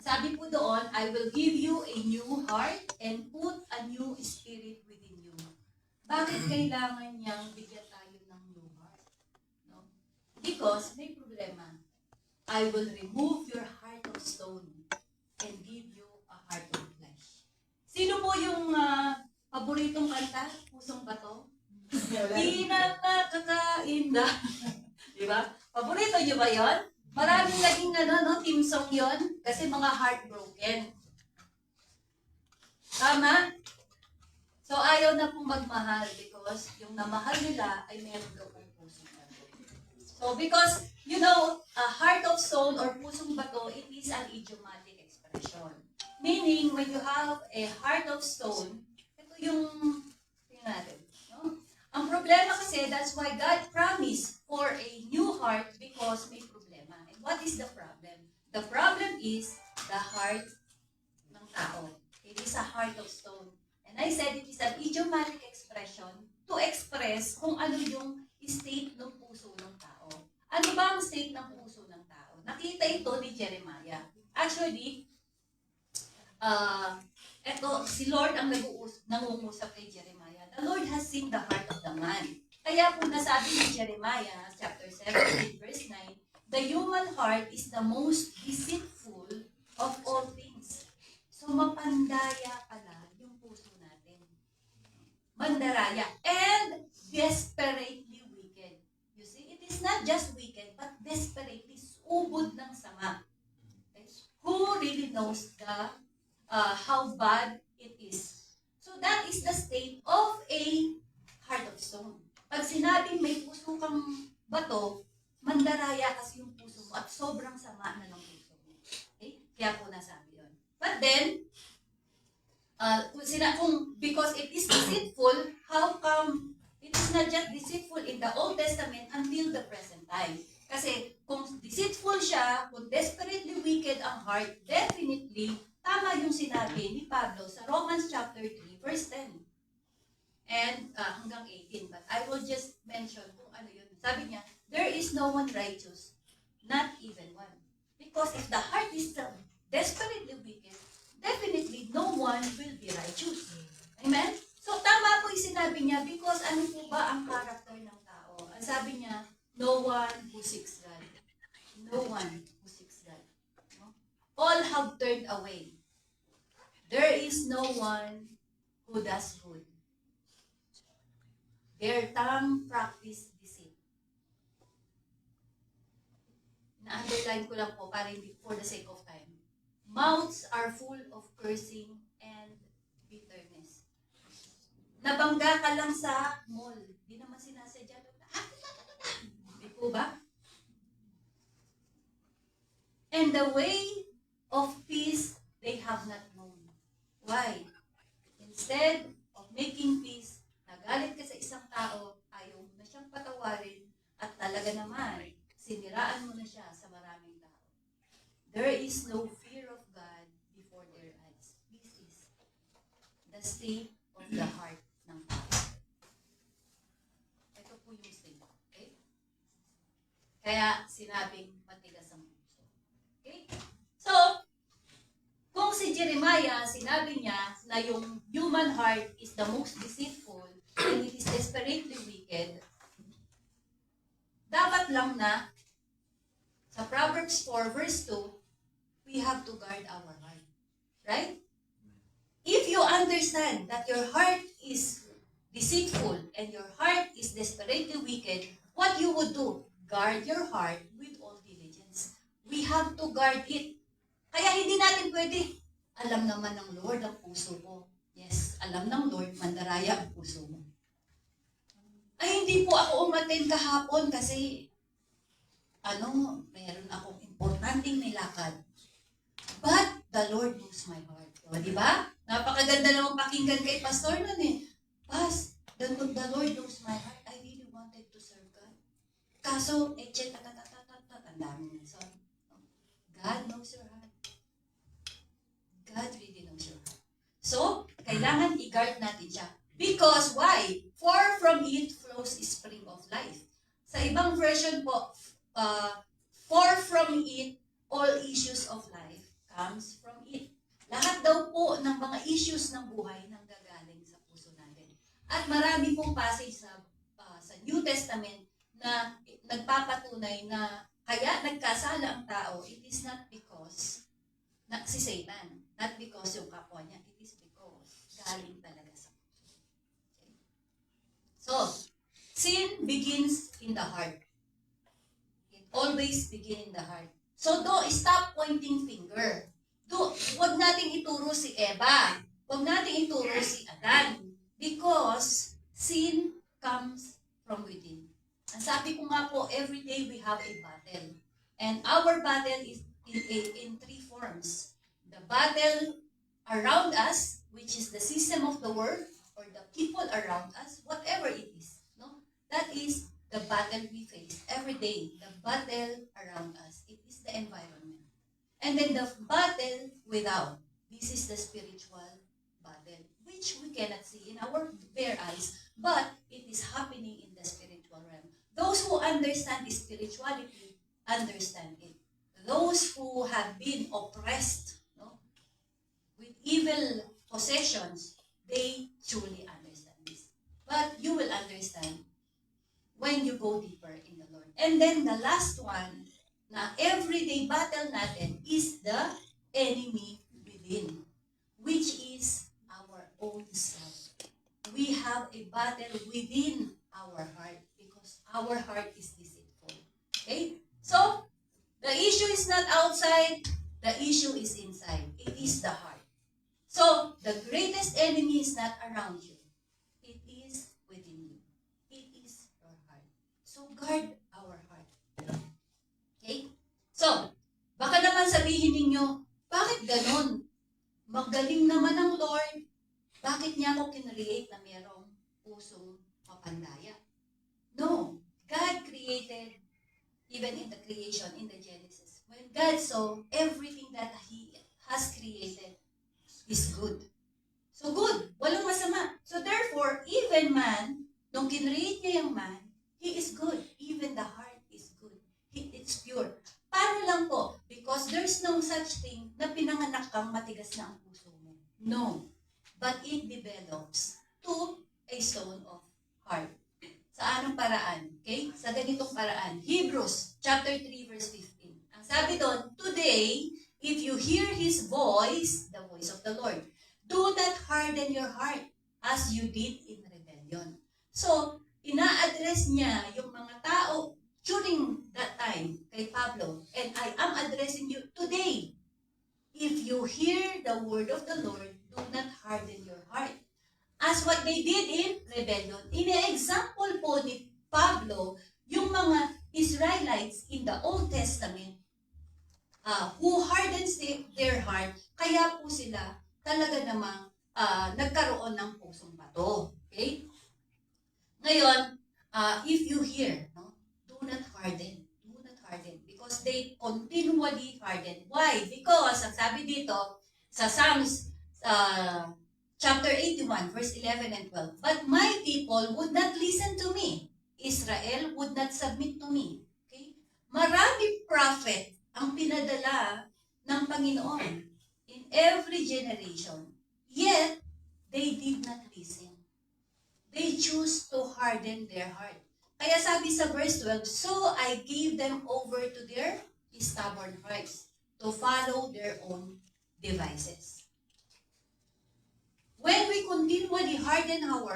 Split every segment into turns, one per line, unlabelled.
Sabi po doon, I will give you a new heart and put a new spirit within you. Bakit kailangan niyang bigyan tayo ng new heart? No? Because may problema. I will remove your heart of stone and give you a heart of flesh. Sino po yung paboritong kanta? Pusong Bato? Di na nakakain na. Di ba? Paborito nyo ba yun? Maraming naging team song yun kasi mga heartbroken. Tama? So ayaw na pong magmahal because yung namahal nila ay meron daw pong pusong bato. So because, a heart of stone or pusong bato, it is an idiomatic expression. Meaning, when you have a heart of stone, ito yung, tingnan natin. No? Ang problema kasi, that's why God promised for a new heart because may problema. And what is the problem? The problem is the heart ng tao. It is a heart of stone. And I said it is an idiomatic expression to express kung ano yung state ng puso ng tao. Ano ba ang state ng puso ng tao? Nakita ito ni Jeremiah. Actually, si Lord ang nangungusap kay Jeremiah. The Lord has seen the heart of the man. Kaya po nasabi ni Jeremiah, chapter 17, verse 9, the human heart is the most deceitful of all things. So mapandaya pala yung puso natin. Mandaraya. And desperately wicked. You see, it is not just wicked, but desperately ubod ng sama. Okay? Who really knows how bad it is? So that is the state of a heart of stone. Pag sinabing may puso kang bato, mandaraya kasi yung puso mo at sobrang sama na ng puso mo. Okay? Kaya po nasabi yun. But then, because it is deceitful, how come it is not just deceitful in the Old Testament until the present time? Kasi kung deceitful siya, kung desperately wicked ang heart, definitely, tama yung sinabi ni Pablo sa Romans chapter 3, verse 10. And hanggang 18. But I will just mention kung ano yun. Sabi niya, there is no one righteous, not even one. Because if the heart is desperately wicked, definitely no one will be righteous. Amen? So tama po yung sinabi niya because ano po ba ang character ng tao? Ang sabi niya, no one who seeks God. No one who seeks God. No? All have turned away. There is no one who does good. Their tongue practice deceit. Na-underline ko lang po para hindi for the sake of time. Mouths are full of cursing and bitterness. Nabangga ka lang sa mall. Di naman sinasadya. Di po ba? And the way of peace they have not known. Why? Instead of making peace, nagalit ka sa isang tao, ayaw mo na siyang patawarin, at talaga naman, siniraan mo na siya sa maraming tao. There is no fear of God before their eyes. This is the state of the heart ng tao. Ito po yung state. Okay? Kaya sinabing matigas ang puso. Okay? So, kung si Jeremiah, sinabi niya na yung human heart is the most deceitful and it is desperately wicked, dapat lang na sa Proverbs 4 verse 2, we have to guard our heart. Right? If you understand that your heart is deceitful and your heart is desperately wicked, what you would do? Guard your heart with all diligence. We have to guard it. Kaya hindi natin pwede, alam naman ng Lord ang puso ko. Yes, alam ng Lord, mandaraya ang puso mo. Ay, hindi po ako umattend kahapon kasi, meron akong importanteng nilakad. But the Lord knows my heart. O, di ba? Napakaganda naman pakinggan kay Pastor nun eh. Pas, the Lord knows my heart. I really wanted to serve God. Kaso, ang dami na. So, God knows your heart. God really knows your heart. So, kailangan i-guard natin siya. Because why? For from it flows a spring of life. Sa ibang version po, for from it all issues of life comes mga issues ng buhay nang gagaling sa puso natin. At marami pong passage sa New Testament na nagpapatunay na kaya nagkasala ang tao, it is not because si Satan, not because yung kapwa niya, it is because galing talaga sa puso. Okay? So, sin begins in the heart. It always begins in the heart. So, stop pointing finger. Huwag nating ituro si Eva. Huwag nating ituro si Adan. Because sin comes from within. Ang sabi ko nga po, every day we have a battle. And our battle is in three forms. The battle around us, which is the system of the world, or the people around us, whatever it is. No? That is the battle we face every day. The battle around us. It is the environment. And then the battle without. This is the spiritual battle, which we cannot see in our bare eyes, but it is happening in the spiritual realm. Those who understand the spirituality understand it. Those who have been oppressed with evil possessions, they truly understand this. But you will understand when you go deeper in the Lord. And then the last one, na everyday battle natin is the enemy within, which is our own self. We have a battle within our heart because our heart is deceitful. Okay? So, the issue is not outside, the issue is inside. It is the heart. So, the greatest enemy is not around you. It is within you. It is your heart. So, guard our heart. Okay? So, baka naman sabihin ninyo, bakit ganon? Magaling naman ang Lord. Bakit niya ako kinreate na mayroong pusong mapandaya? No. God created, even in the creation, in the Genesis. When God saw everything that He has created, is good. So good. Walang masama. So therefore, even man, nung kinreate niya yung man, he is good. Even the heart is good. It's pure. Paano lang po? Because there's no such thing na pinanganak kang matigas na ang puso mo. No. But it develops to a stone of heart. Sa anong paraan? Okay? Sa ganitong paraan. Hebrews chapter 3 verse 15. Ang sabi doon, today, if you hear His voice, the voice of the Lord, do not harden your heart as you did in rebellion. So, ina-address niya yung mga tao during that time kay Pablo, and I am addressing you today. If you hear the word of the Lord, do not harden your heart. As what they did in rebellion. Ina-example po ni Pablo yung mga Israelites in the Old Testament who hardens their heart, kaya po sila talaga namang nagkaroon ng pusong bato. Okay? Ngayon, if you hear, no, do not harden. Do not harden. Because they continually harden. Why? Because, ang sabi dito, sa Psalms chapter 81, verse 11 and 12, but my people would not listen to me. Israel would not submit to me. Okay? Marami prophet ang pinadala ng Panginoon in every generation. Yet, they did not listen. They choose to harden their heart. Kaya sabi sa verse 12, so I gave them over to their stubborn hearts to follow their own devices. When we continually harden our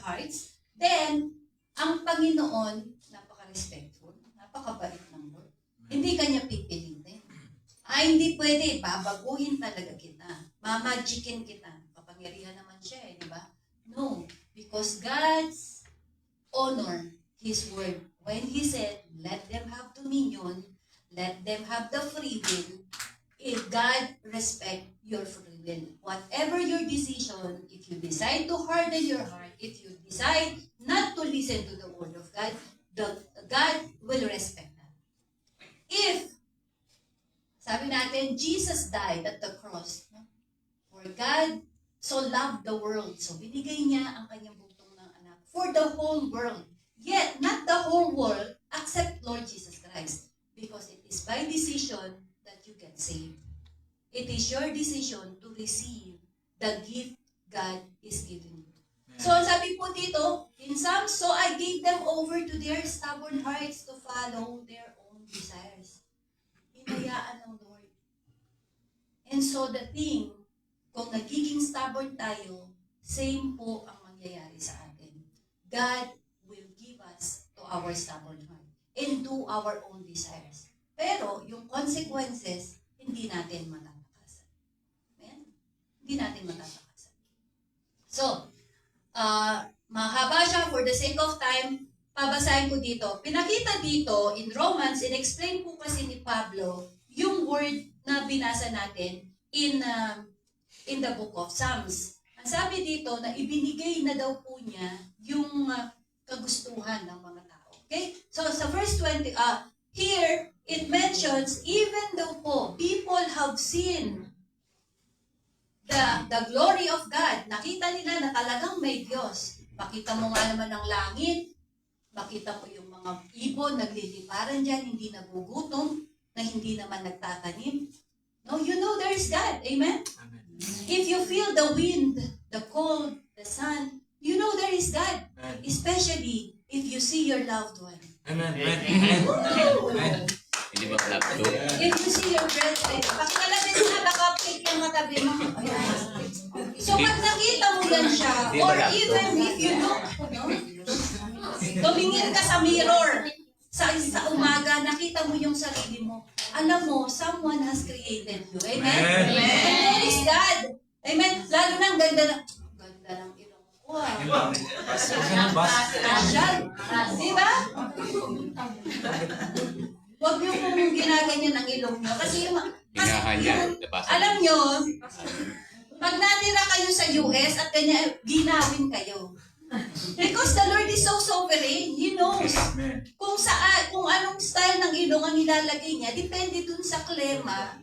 hearts, then ang Panginoon, napaka-respectful, napakabait ng Lord. Hindi kanya pipilitin. Hindi pwede, babaguhin talaga kita. Mamagikin kita. Kapangyarihan naman siya di ba? No, because God's honor His word. When He said, let them have dominion, let them have the free will, if God respect your free will. Whatever your decision, if you decide to harden your heart, if you decide not to listen to the word of God, God will respect that. If, sabi natin, Jesus died at the cross, no? For God so loved the world, so binigay niya ang kanyang bugtong ng anak for the whole world. Yet, not the whole world except Lord Jesus Christ. Because it is by decision that you get saved. It is your decision to receive the gift God is giving you. So, sabi po dito, in Psalms, so I gave them over to their stubborn hearts to follow their own desires. Hinayaan ng Lord. And so the thing, kung nagiging stubborn tayo, same po ang mangyayari sa atin. God will give us to our stubborn heart and do our own desires. Pero yung consequences, hindi natin matatakasan. Amen? Hindi natin matatakasan. So, mahaba siya for the sake of time, pabasahin ko dito. Pinakita dito in Romans, in-explain po kasi ni Pablo yung word na binasa natin in the book of Psalms. Ang sabi dito na ibinigay na daw po niya yung kagustuhan ng mga tao. Okay? So sa verse 20, here it mentions even though po people have seen the glory of God, nakita nila na talagang may Diyos. Makita mo nga naman ang langit, makita mo yung mga ibon nagliliparan dyan, hindi nagugutom, na hindi naman nagtatanim. No, you know there is God. Amen?
Amen.
If you feel the wind, the cold, the sun, you know there is God.
Amen.
Especially if you see your loved one.
Amen. Amen.
Hindi ba laptop?
If you see your brethren, pakilalamin mo na naka-pick yung matabi mo. So pag nakita mo yan siya, or even if you look, no? Tumingin ka sa mirror, sa umaga, nakita mo yung sarili mo. Alam mo, someone has created you. Amen?
Amen.
And there is God. Amen? Lalo na ang ganda ng ilong ko. Asyal. Di ba? Huwag niyo kung ginaganyan ang ilong niyo. Kasi
Hinahanyan.
alam niyo, pag natira kayo sa US at kanya ginawin kayo. Because the Lord is so sovereign. He knows kung anong style ng ilong ang ilalagay niya, depende dun sa klima,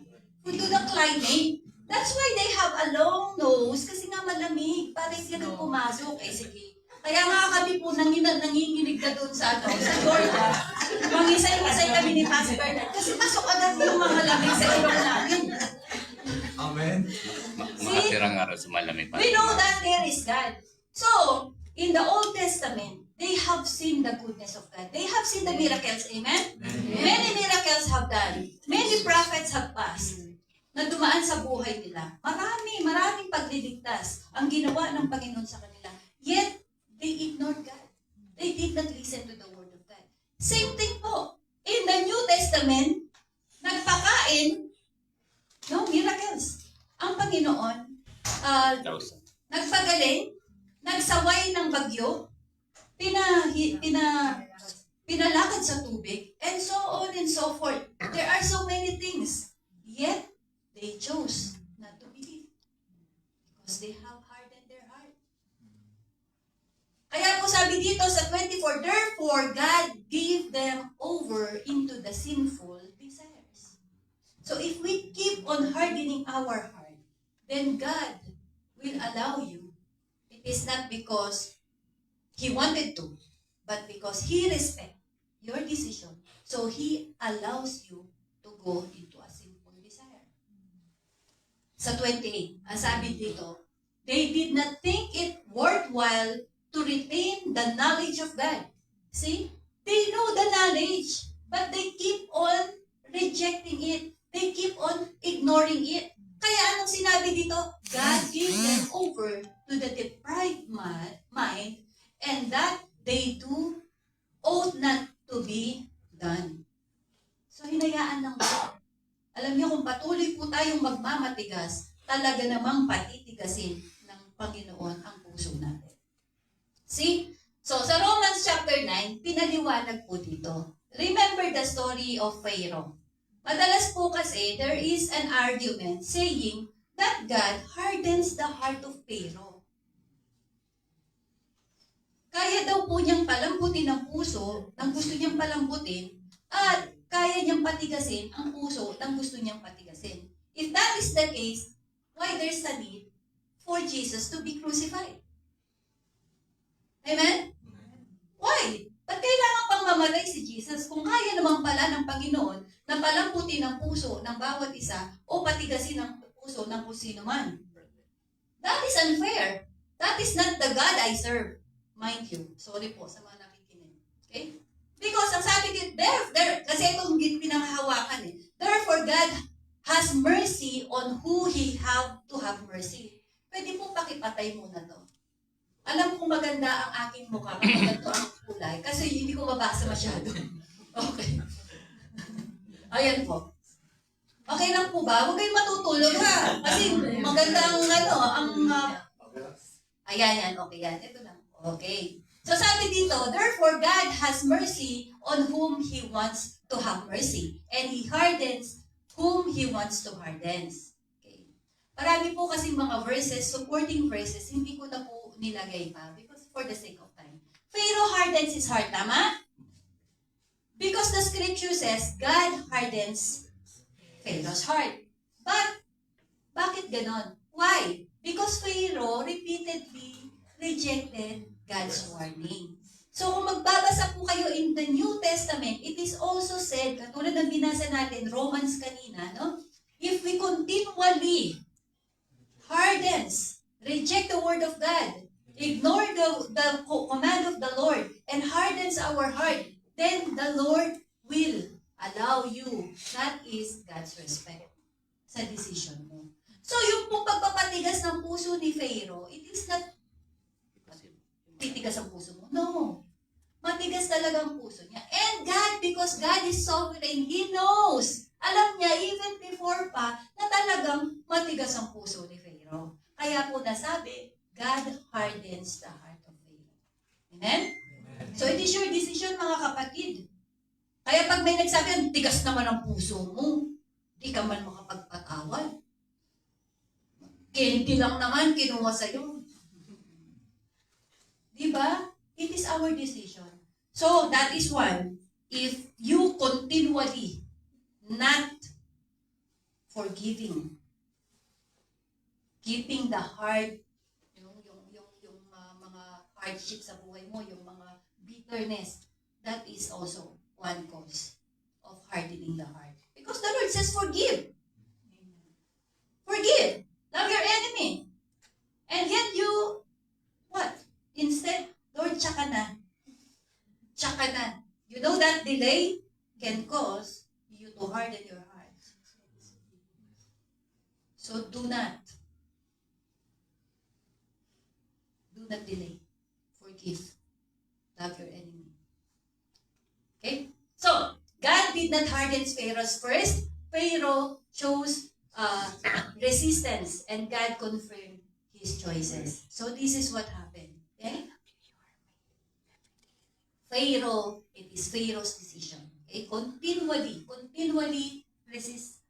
to the climate. That's why they have a long nose, kasi nga malamig, para hindi na pumasok. Eh sige. Kaya nga kami po nanginginig na dun sa Georgia. Mangisay-isay kami ni Pastor Bernard. Kasi pasok agad yung mga lamig sa ilong namin.
Amen.
Mga tirang araw sa malamig pa.
We know that there is God. So, in the Old Testament, they have seen the goodness of God. They have seen the miracles. Amen? Many miracles have done. Many prophets have passed na dumaan sa buhay nila. Maraming pagliligtas ang ginawa ng Panginoon sa kanila. Yet, they ignored God. They did not listen to the word of God. Same thing po. In the New Testament, nagpakain, miracles. Ang Panginoon, nagpagaling, nagsaway ng bagyo, pinalakad sa tubig, and so on and so forth. There are so many things. Yet, they chose not to believe. Because they have hardened their heart. Kaya po sabi dito sa 24, therefore, God gave them over into the sinful desires. So if we keep on hardening our heart, then God will allow you. It is not because He wanted to, but because He respects your decision. So He allows you to go into a sinful desire. Sa 28, ang sabi dito, they did not think it worthwhile to retain the knowledge of God. See? They know the knowledge, but they keep on rejecting it. They keep on ignoring it. Kaya anong sinabi dito? God gave them over to the deprived mind, and that they do ought not to be done. So, hinayaan ng Lord. Alam niyo, kung patuloy po tayong magmamatigas, talaga namang patitigasin ng Panginoon ang puso natin. See? So, sa Romans chapter 9, pinaliwanag po dito. Remember the story of Pharaoh. Madalas po kasi, there is an argument saying that God hardens the heart of Pharaoh. Kaya daw po niyang palambutin ang puso ng gusto niyang palambutin at kaya niyang patigasin ang puso ng gusto niyang patigasin. If that is the case, why there's a need for Jesus to be crucified? Amen? Why? Ba't kailangan pang mamatay si Jesus kung kaya naman pala ng Panginoon na palamputin ang puso ng bawat isa o patigasin ang puso ng kung sino man? That is unfair. That is not the God I serve. Mind you. Sorry po sa mga nakikinig. Okay? Because ang sabi dito, kasi itong pinanghahawakan eh. Therefore, God has mercy on who He have to have mercy. Pwede po pakipatay muna to. Alam kong maganda ang aking mukha kapag ganito ang kulay kasi hindi ko mabasa masyado. Okay. Ayan po. Okay lang po ba? Huwag kayong matutulog ha. Kasi maganda ayan yan. Okay yan. Ito lang. Okay. So sabi dito, therefore God has mercy on whom He wants to have mercy. And He hardens whom He wants to harden. Okay. Marami po kasi mga verses, supporting verses, hindi ko na po nilagay pa because for the sake of time. Pharaoh hardens his heart, tama? Because the scripture says, God hardens Pharaoh's heart. But, bakit ganon? Why? Because Pharaoh repeatedly rejected God's warning. So, kung magbabasa po kayo in the New Testament, it is also said, katulad ng binasa natin, Romans kanina, no? If we continually reject the word of God, ignore the command of the Lord, and hardens our heart, then the Lord will allow you. That is God's respect sa decision mo. So, yung pong pagpapatigas ng puso ni Pharaoh, it is not titigas ang puso mo. No. Matigas talaga ang puso niya. And God, because God is sovereign, He knows. Alam niya, even before pa, na talagang matigas ang puso ni Pharaoh. Kaya po nasabi, God hardens the heart of Pharaoh. Amen? So it is your decision, mga kapatid. Kaya pag may nagsabi, ang tigas naman ang puso mo, di ka man makapagpatawad. Candy lang naman, kinuha sa'yo. Diba? It is our decision. So, that is one. If you continually not forgiving, keeping the heart, yung mga hardship sa buhay mo, yung mga bitterness, that is also one cause of hardening the heart. Because the Lord says, forgive. Forgive. Love your enemy. And yet you, what? Instead, Lord, tsaka na. Tsaka na. You know that delay can cause you to harden your heart. So do not delay. Forgive. Love your enemy. Okay? So, God did not harden Pharaoh's first. Pharaoh chose resistance, and God confirmed his choices. So this is what happened. Okay? Pharaoh, it is Pharaoh's decision. Okay? Continually resist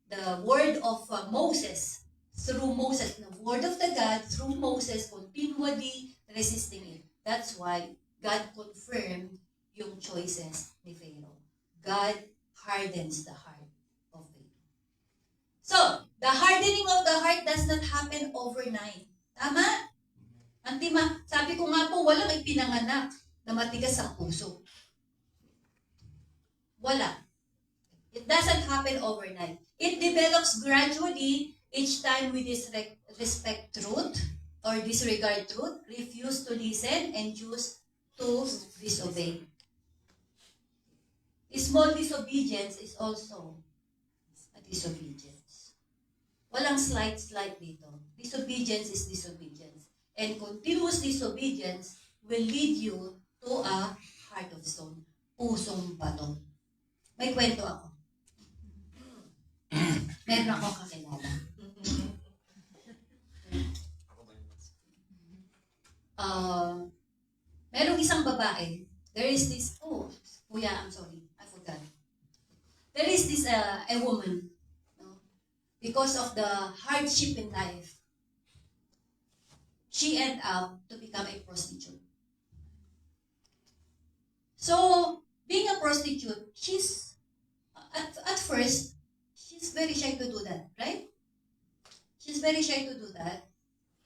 the word of Moses. Through Moses, the word of the God, through Moses, continually resisting it. That's why God confirmed yung choices ni Pharaoh. God hardens the heart of Pharaoh. So, the hardening of the heart does not happen overnight. Tama? Sabi ko nga po, walang ipinanganak na matigas ang puso. Wala. It doesn't happen overnight. It develops gradually each time we disrespect truth or disregard truth, refuse to listen, and choose to disobey. Small disobedience is also a disobedience. Walang slight dito. Disobedience is disobedience. And continuous disobedience will lead you to a heart of stone. Pusong bato. May kwento ako. Meron akong kakilala. Merong isang babae. There is this, kuya, I'm sorry. I forgot. There is this, a woman. No? Because of the hardship in life, she ended up to become a prostitute. So, being a prostitute, she's, at first, she's very shy to do that, right? She's very shy to do that.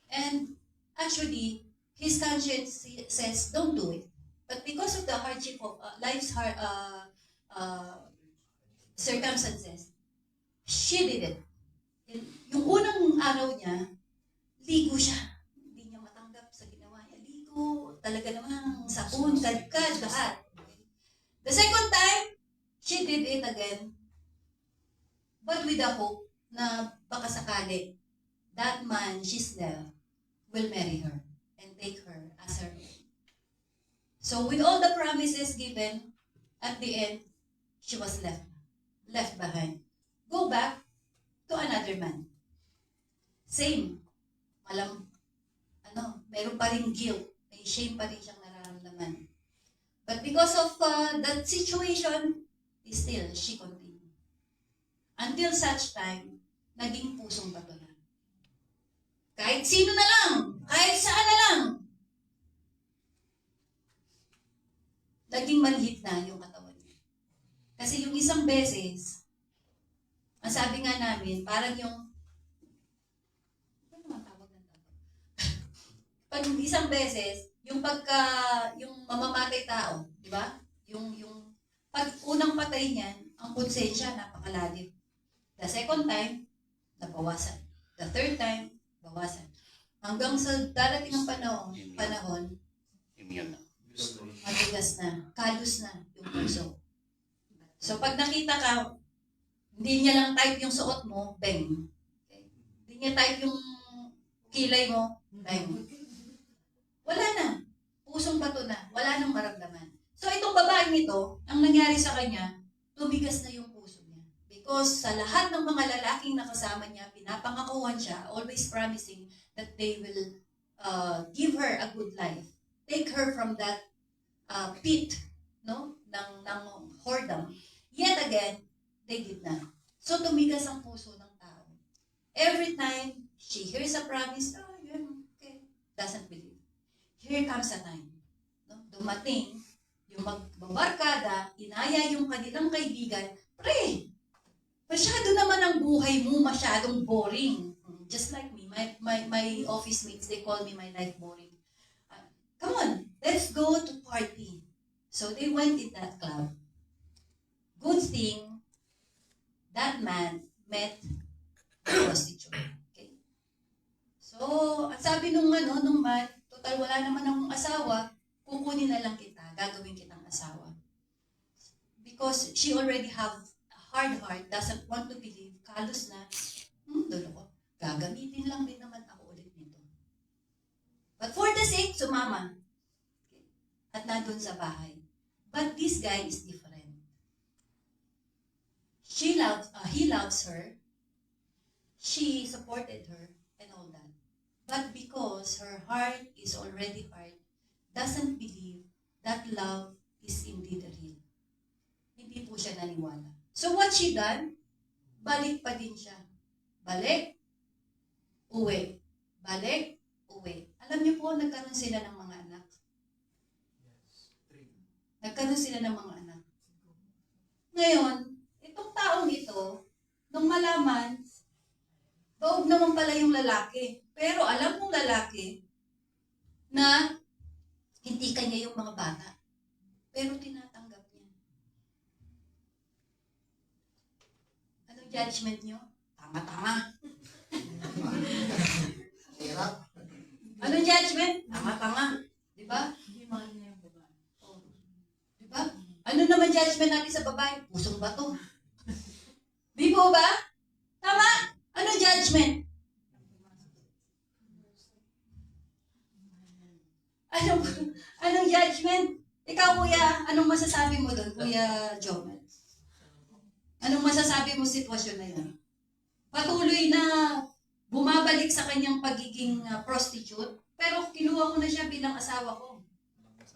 And actually, his conscience says, don't do it. But hardship of circumstances, she did it. Yung unang araw niya, ligo siya. Hindi niya matanggap sa ginawa niya. Ligo, talaga namang sapon, kadkad, lahat. The second time, she did it again. But with the hope na baka sakali, that man she's there will marry her and take her as her own. So with all the promises given, at the end, she was left behind. Go back to another man. Same. Meron pa rin guilt. May shame pa rin siyang nararamdaman. But because of that situation, still, she continued. Until such time, naging pusong bato na. Kahit sino na lang, kahit saan na lang, naging manhid na yung katawan niya. Kasi yung isang beses, ang sabi nga namin, parang yung, ano naman tawag ng tawag? Pag isang beses, yung mamamatay tao, di ba? Pag unang patay niyan, ang konsensya, napakalalim. The second time, nabawasan. The third time, bawasan. Hanggang sa darating ng panahon,
Immune na.
matigas na, kalus na yung puso. So pag nakita ka, hindi niya lang type yung suot mo, bang. Okay. Hindi niya type yung kilay mo, bang. Wala na. Pusong bato na. Wala nang maramdaman. So itong babaeng ito, ang nangyari sa kanya, tumigas na yung puso niya. Because sa lahat ng mga lalaking nakasama niya, pinapangakuhan siya, always promising that they will give her a good life. Take her from that pit, no? ng whoredom. Yet again, they did not. So tumigas ang puso ng tao. Every time she hears a promise, okay, doesn't believe. Here comes a time. No? Dumating, yung magbabarkada, inaya yung kanilang kaibigan, pre, masyado naman ang buhay mo, masyadong boring. Just like me, my office mates, they call me my life boring. Come on, let's go to party. So they went in that club. Good thing, that man met a prostitute. Okay? So, at sabi nung man, total wala naman akong asawa, kukunin na lang kita, gagawin kitang asawa. Because she already have a hard heart, doesn't want to believe, kalos na, dulo ko, gagamitin lang din naman ako ulit nito. But for the sake, sumama. Okay? At nandun sa bahay. But this guy is different. He loves her. She supported her and all that. But because her heart is already hard, doesn't believe that love is indeed real. Hindi po siya naniwala. So what she done? Balik pa din siya. Balik, uwi. Balik, uwi. Alam niyo po, nagkaroon sila ng mga anak. Nagkaroon sila ng mga anak. Ngayon, itong taong ito, nung malaman, baog naman pala yung lalaki. Pero alam mong lalaki na hindi kanya yung mga bata. Pero tinatanggap niya. Anong judgment niyo? Tama-tama. Anong judgment? Tama-tama. Diba? Oh. Diba? Ano naman judgment natin sa babae? Pusong bato. Di po ba? Tama? Anong judgment? Anong judgment? Ikaw, kuya, anong masasabi mo doon, Kuya Jomel? Anong masasabi mo sitwasyon na yan? Patuloy na bumabalik sa kanyang pagiging prostitute, pero kinuha ko na siya bilang asawa ko.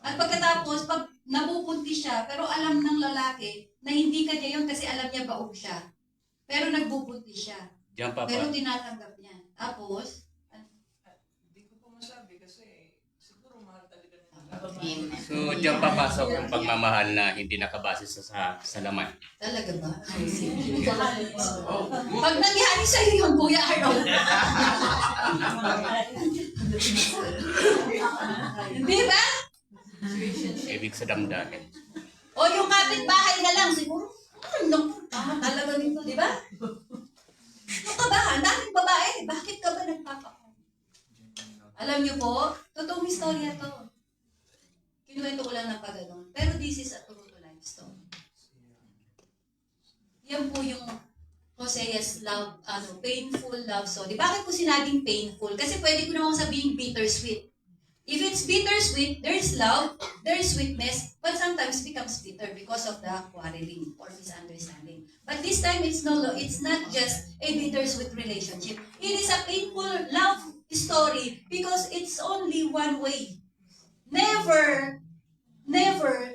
At pagkatapos, pag nabubuntis siya, pero alam ng lalaki na hindi kanya yun kasi alam niya baog siya. Pero nagbubuntis siya.
Diyan pa
Pero tinatanggap niya. Tapos,
Hindi ko pa masabi kasi siguro mahal talaga nila.
So, diyan papasok ang pagmamahal na hindi nakabase sa laman.
talaga ba? Pag nangyari sa'yo yun, Kuya Aaron. Hindi ba?
ibig sa damdamin.
O yung kapitbahay na lang, siguro, naku, tama talaga nito, di ba? Ano ka ba? Ang daming babae. Bakit ka ba nagpapakain? Alam niyo po, totoong istorya to. Kinuwento ko lang ng pagano'n. Pero this is a true to life story. Yan po yung Hosea's love, painful love story. Bakit ko sinabing painful? Kasi pwede ko namang sabihin bittersweet. If it's bittersweet, there's love, there's sweetness, but sometimes becomes bitter because of the quarreling or misunderstanding. But this time, it's not just a bittersweet relationship. It is a painful love story because it's only one way. Never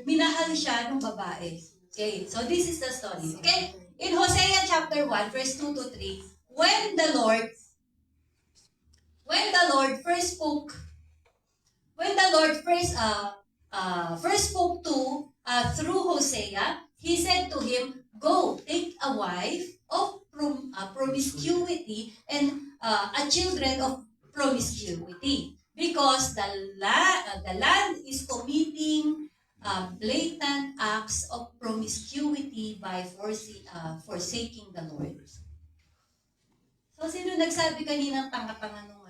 minahal siya ng babae. Okay, so this is the story. Okay? In Hosea chapter 1, verse 2 to 3, when the Lord first spoke to through Hosea, he said to him, "Go, take a wife of promiscuity and a children of promiscuity, because the land is committing blatant acts of promiscuity by forsaking the Lord." So, sino nagsabi kaninang tanga-tanga nung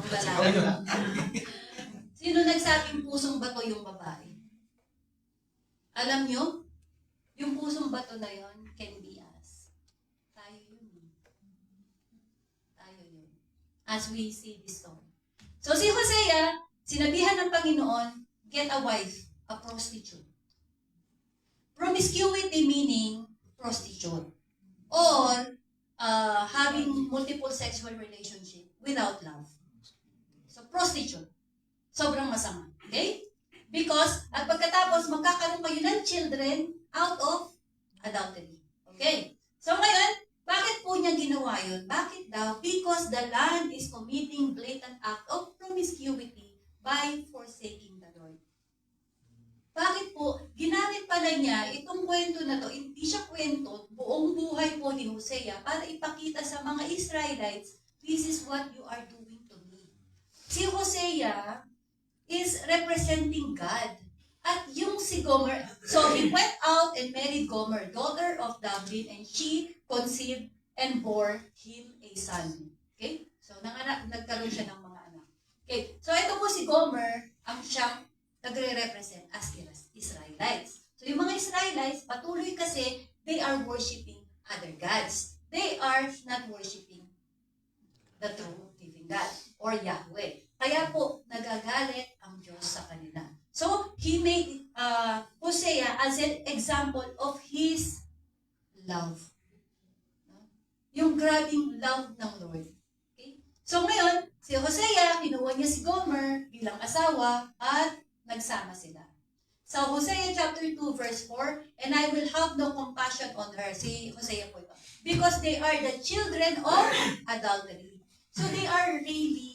lalaki? Sino nagsabing pusong bato yung babae? Alam nyo, yung pusong bato na yon can be us. Tayo yun. Tayo yun. As we see this story. So si Hosea, sinabihan ng Panginoon, get a wife, a prostitute. Promiscuity meaning prostitute. Or having multiple sexual relationship without love. So prostitute. Sobrang masama. Okay? Because, at pagkatapos, magkakaroon kayo ng children out of adultery. Okay? So ngayon, bakit po niya ginawa yun? Bakit daw? Because the land is committing blatant act of promiscuity by forsaking the Lord. Bakit po? Ginamit pala niya itong kwento na to, hindi siya kwento, buong buhay po ni Hosea para ipakita sa mga Israelites, this is what you are doing to me. Si Hosea is representing God. At yung si Gomer, so he went out and married Gomer, daughter of David, and she conceived and bore him a son. Okay? So, nagkaroon siya ng mga anak. Okay? So, ito po si Gomer, ang siyang nagre-represent as Israelites. So, yung mga Israelites, patuloy kasi, they are worshiping other gods. They are not worshiping the true living God, or Yahweh. Kaya po, nagagalit ang Diyos sa kanila. So, he made Hosea as an example of his love. Yung grabing love ng Lord. Okay? So, ngayon, si Hosea, kinuha niya si Gomer bilang asawa at nagsama sila. So, Hosea chapter 2, verse 4, "And I will have no compassion on her." Si Hosea po ito. "Because they are the children of adultery." So, they are really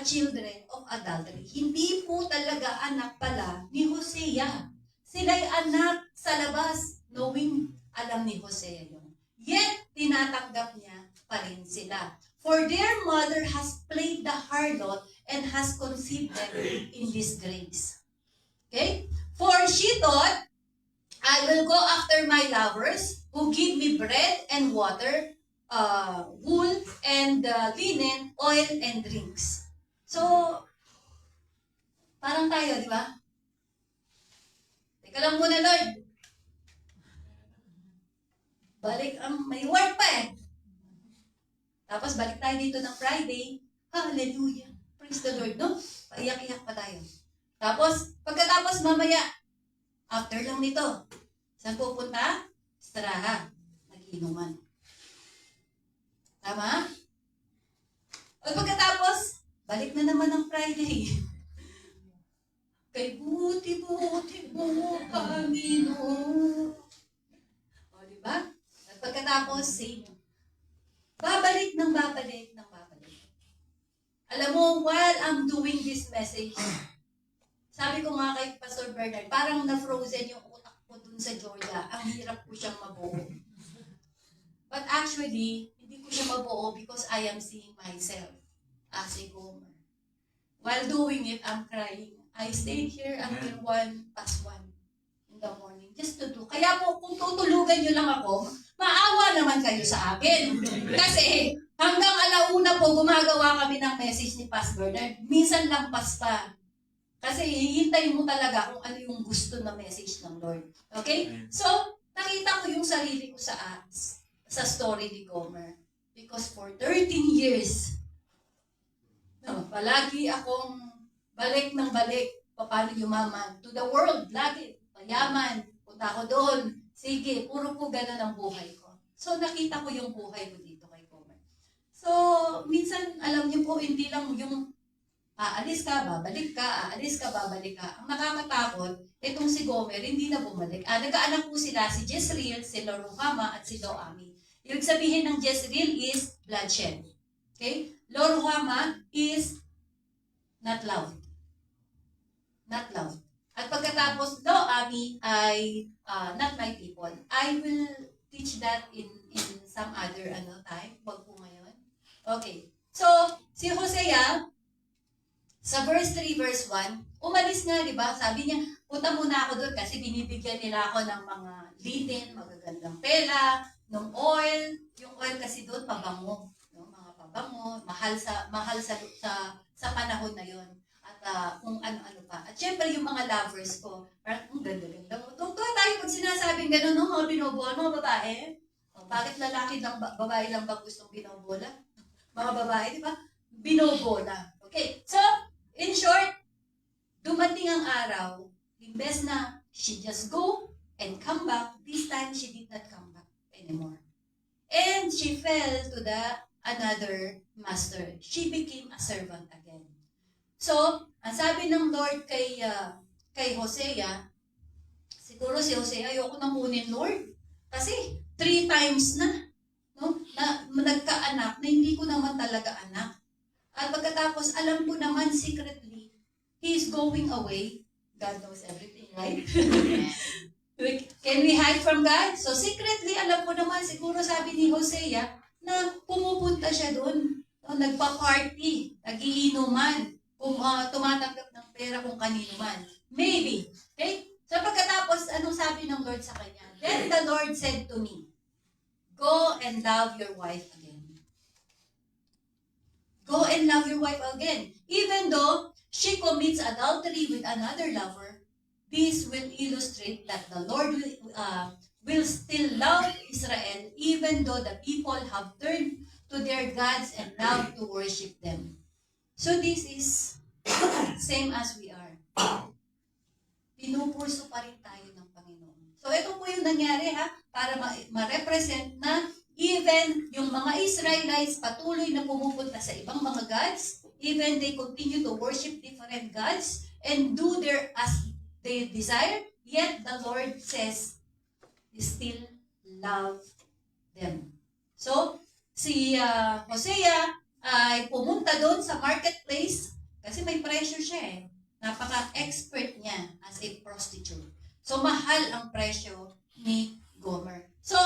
children of adultery. Hindi po talaga anak pala ni Hosea. Sila'y anak sa labas, knowing alam ni Hosea yun. Yet, tinatanggap niya pa rin sila. "For their mother has played the harlot and has conceived them in disgrace." Okay? "For she thought, I will go after my lovers who give me bread and water, wool and linen, oil and drinks." So, parang tayo, di ba? Teka lang muna, Lord. Balik, may work pa eh. Tapos balik tayo dito ng Friday. Hallelujah. Praise the Lord, no? Paiyak-iyak pa tayo. Tapos, pagkatapos mamaya, after lang nito, saan pupunta? Estraha. Nag-inuman. Tama? At pagkatapos, balik na naman ng Friday. Kay buti-buti mo, Panginoon. O, diba? At pagkatapos, same. Babalik ng babalik ng babalik. Alam mo, while I'm doing this message, sabi ko nga kay Pastor Bernard, parang na-frozen yung utak ko dun sa Georgia. Ang hirap ko siyang mabuo. But actually, hindi ko siya mabuo because I am seeing myself as a Gomer. While doing it, I'm crying. I stayed here until 1:01 in the morning just to do. Kaya po, kung tutulugan nyo lang ako, maawa naman kayo sa akin. Kasi hanggang alauna po, gumagawa kami ng message ni Pastor Bernard. Minsan lampas pa. Kasi hihintay mo talaga kung ano yung gusto na message ng Lord. Okay? So, nakita ko yung sarili ko sa story ni Gomer. Because for 13 years, palagi akong balik ng balik, paano yumaman. To the world, lagi, payaman, punta ako doon. Sige, puro po ganun ang buhay ko. So, nakita ko yung buhay ko dito kay Gomer. So, minsan, alam niyo po, hindi lang yung aalis ka, babalik ka, aalis ka, babalik ka. Ang nakakatakot, itong si Gomer, hindi na bumalik. Nagkaanak po sila, si Jezreel, si Lo-ruhamah, at si Lo-ammi. Ibig sabihin ng Jezreel is bloodshed. Okay? Lo-ruhamah is not loved. Not loved. At pagkatapos, Lo-ammi ay not my people. I will teach that in some other time. Wag po ngayon. Okay. So, si Hosea, sa verse 3, verse 1, umalis nga, di ba? Sabi niya, punta muna ako doon kasi binibigyan nila ako ng mga linen, magagandang pera, ng oil. Yung oil kasi doon, pabango. No? Mga pabango, mahal sa panahon na yon. At kung ano-ano pa. At syempre, yung mga lovers ko, parang, ang ganda-ganda mo. Tungtuwa tayo pag sinasabing gano'n, no? Mga binobola, mga babae. Bakit lalaki lang, babae lang ba gustong binobola? Mga babae, di ba? Binobola. Okay, so, in short, dumating ang araw, imbes na she just go and come back, this time she did not come back anymore. And she fell to another master. She became a servant again. So, ang sabi ng Lord kay Hosea, siguro si Hosea, ayoko nang kunin Lord. Kasi 3 times na, no, na nagkaanak na hindi ko naman talaga anak. At pagkatapos, alam ko naman secretly, he is going away. God knows everything, right? Can we hide from God? So secretly, alam ko naman, siguro sabi ni Hosea, na pumupunta siya doon. No, nagpa-party, nagiinuman, tumatanggap ng pera kung kanino man. Maybe. Okay? So pagkatapos, anong sabi ng Lord sa kanya? Then the Lord said to me, go and love your wife again. Go and love your wife again. Even though she commits adultery with another lover, this will illustrate that the Lord will still love Israel even though the people have turned to their gods and love to worship them. So this is same as we are. Pinupurso pa rin tayo ng Panginoon. So ito po yung nangyari para ma-represent na even yung mga Israelites patuloy na pumupunta sa ibang mga gods, even they continue to worship different gods and do as they desire, yet the Lord says, He still love them. So, si Hosea ay pumunta doon sa marketplace kasi may pressure siya eh. Napaka-expert niya as a prostitute. So, mahal ang presyo ni Gomer. So,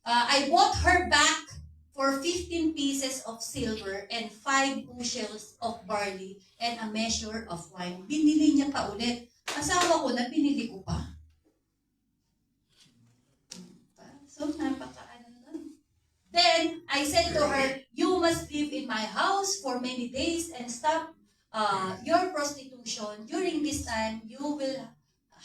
I bought her back for 15 pieces of silver and 5 bushels of barley and a measure of wine. Binili niya pa ulit. Asawa ko na, binili ko pa. So, napaka-ano nun. Then, I said to her, you must live in my house for many days and stop your prostitution. During this time, you will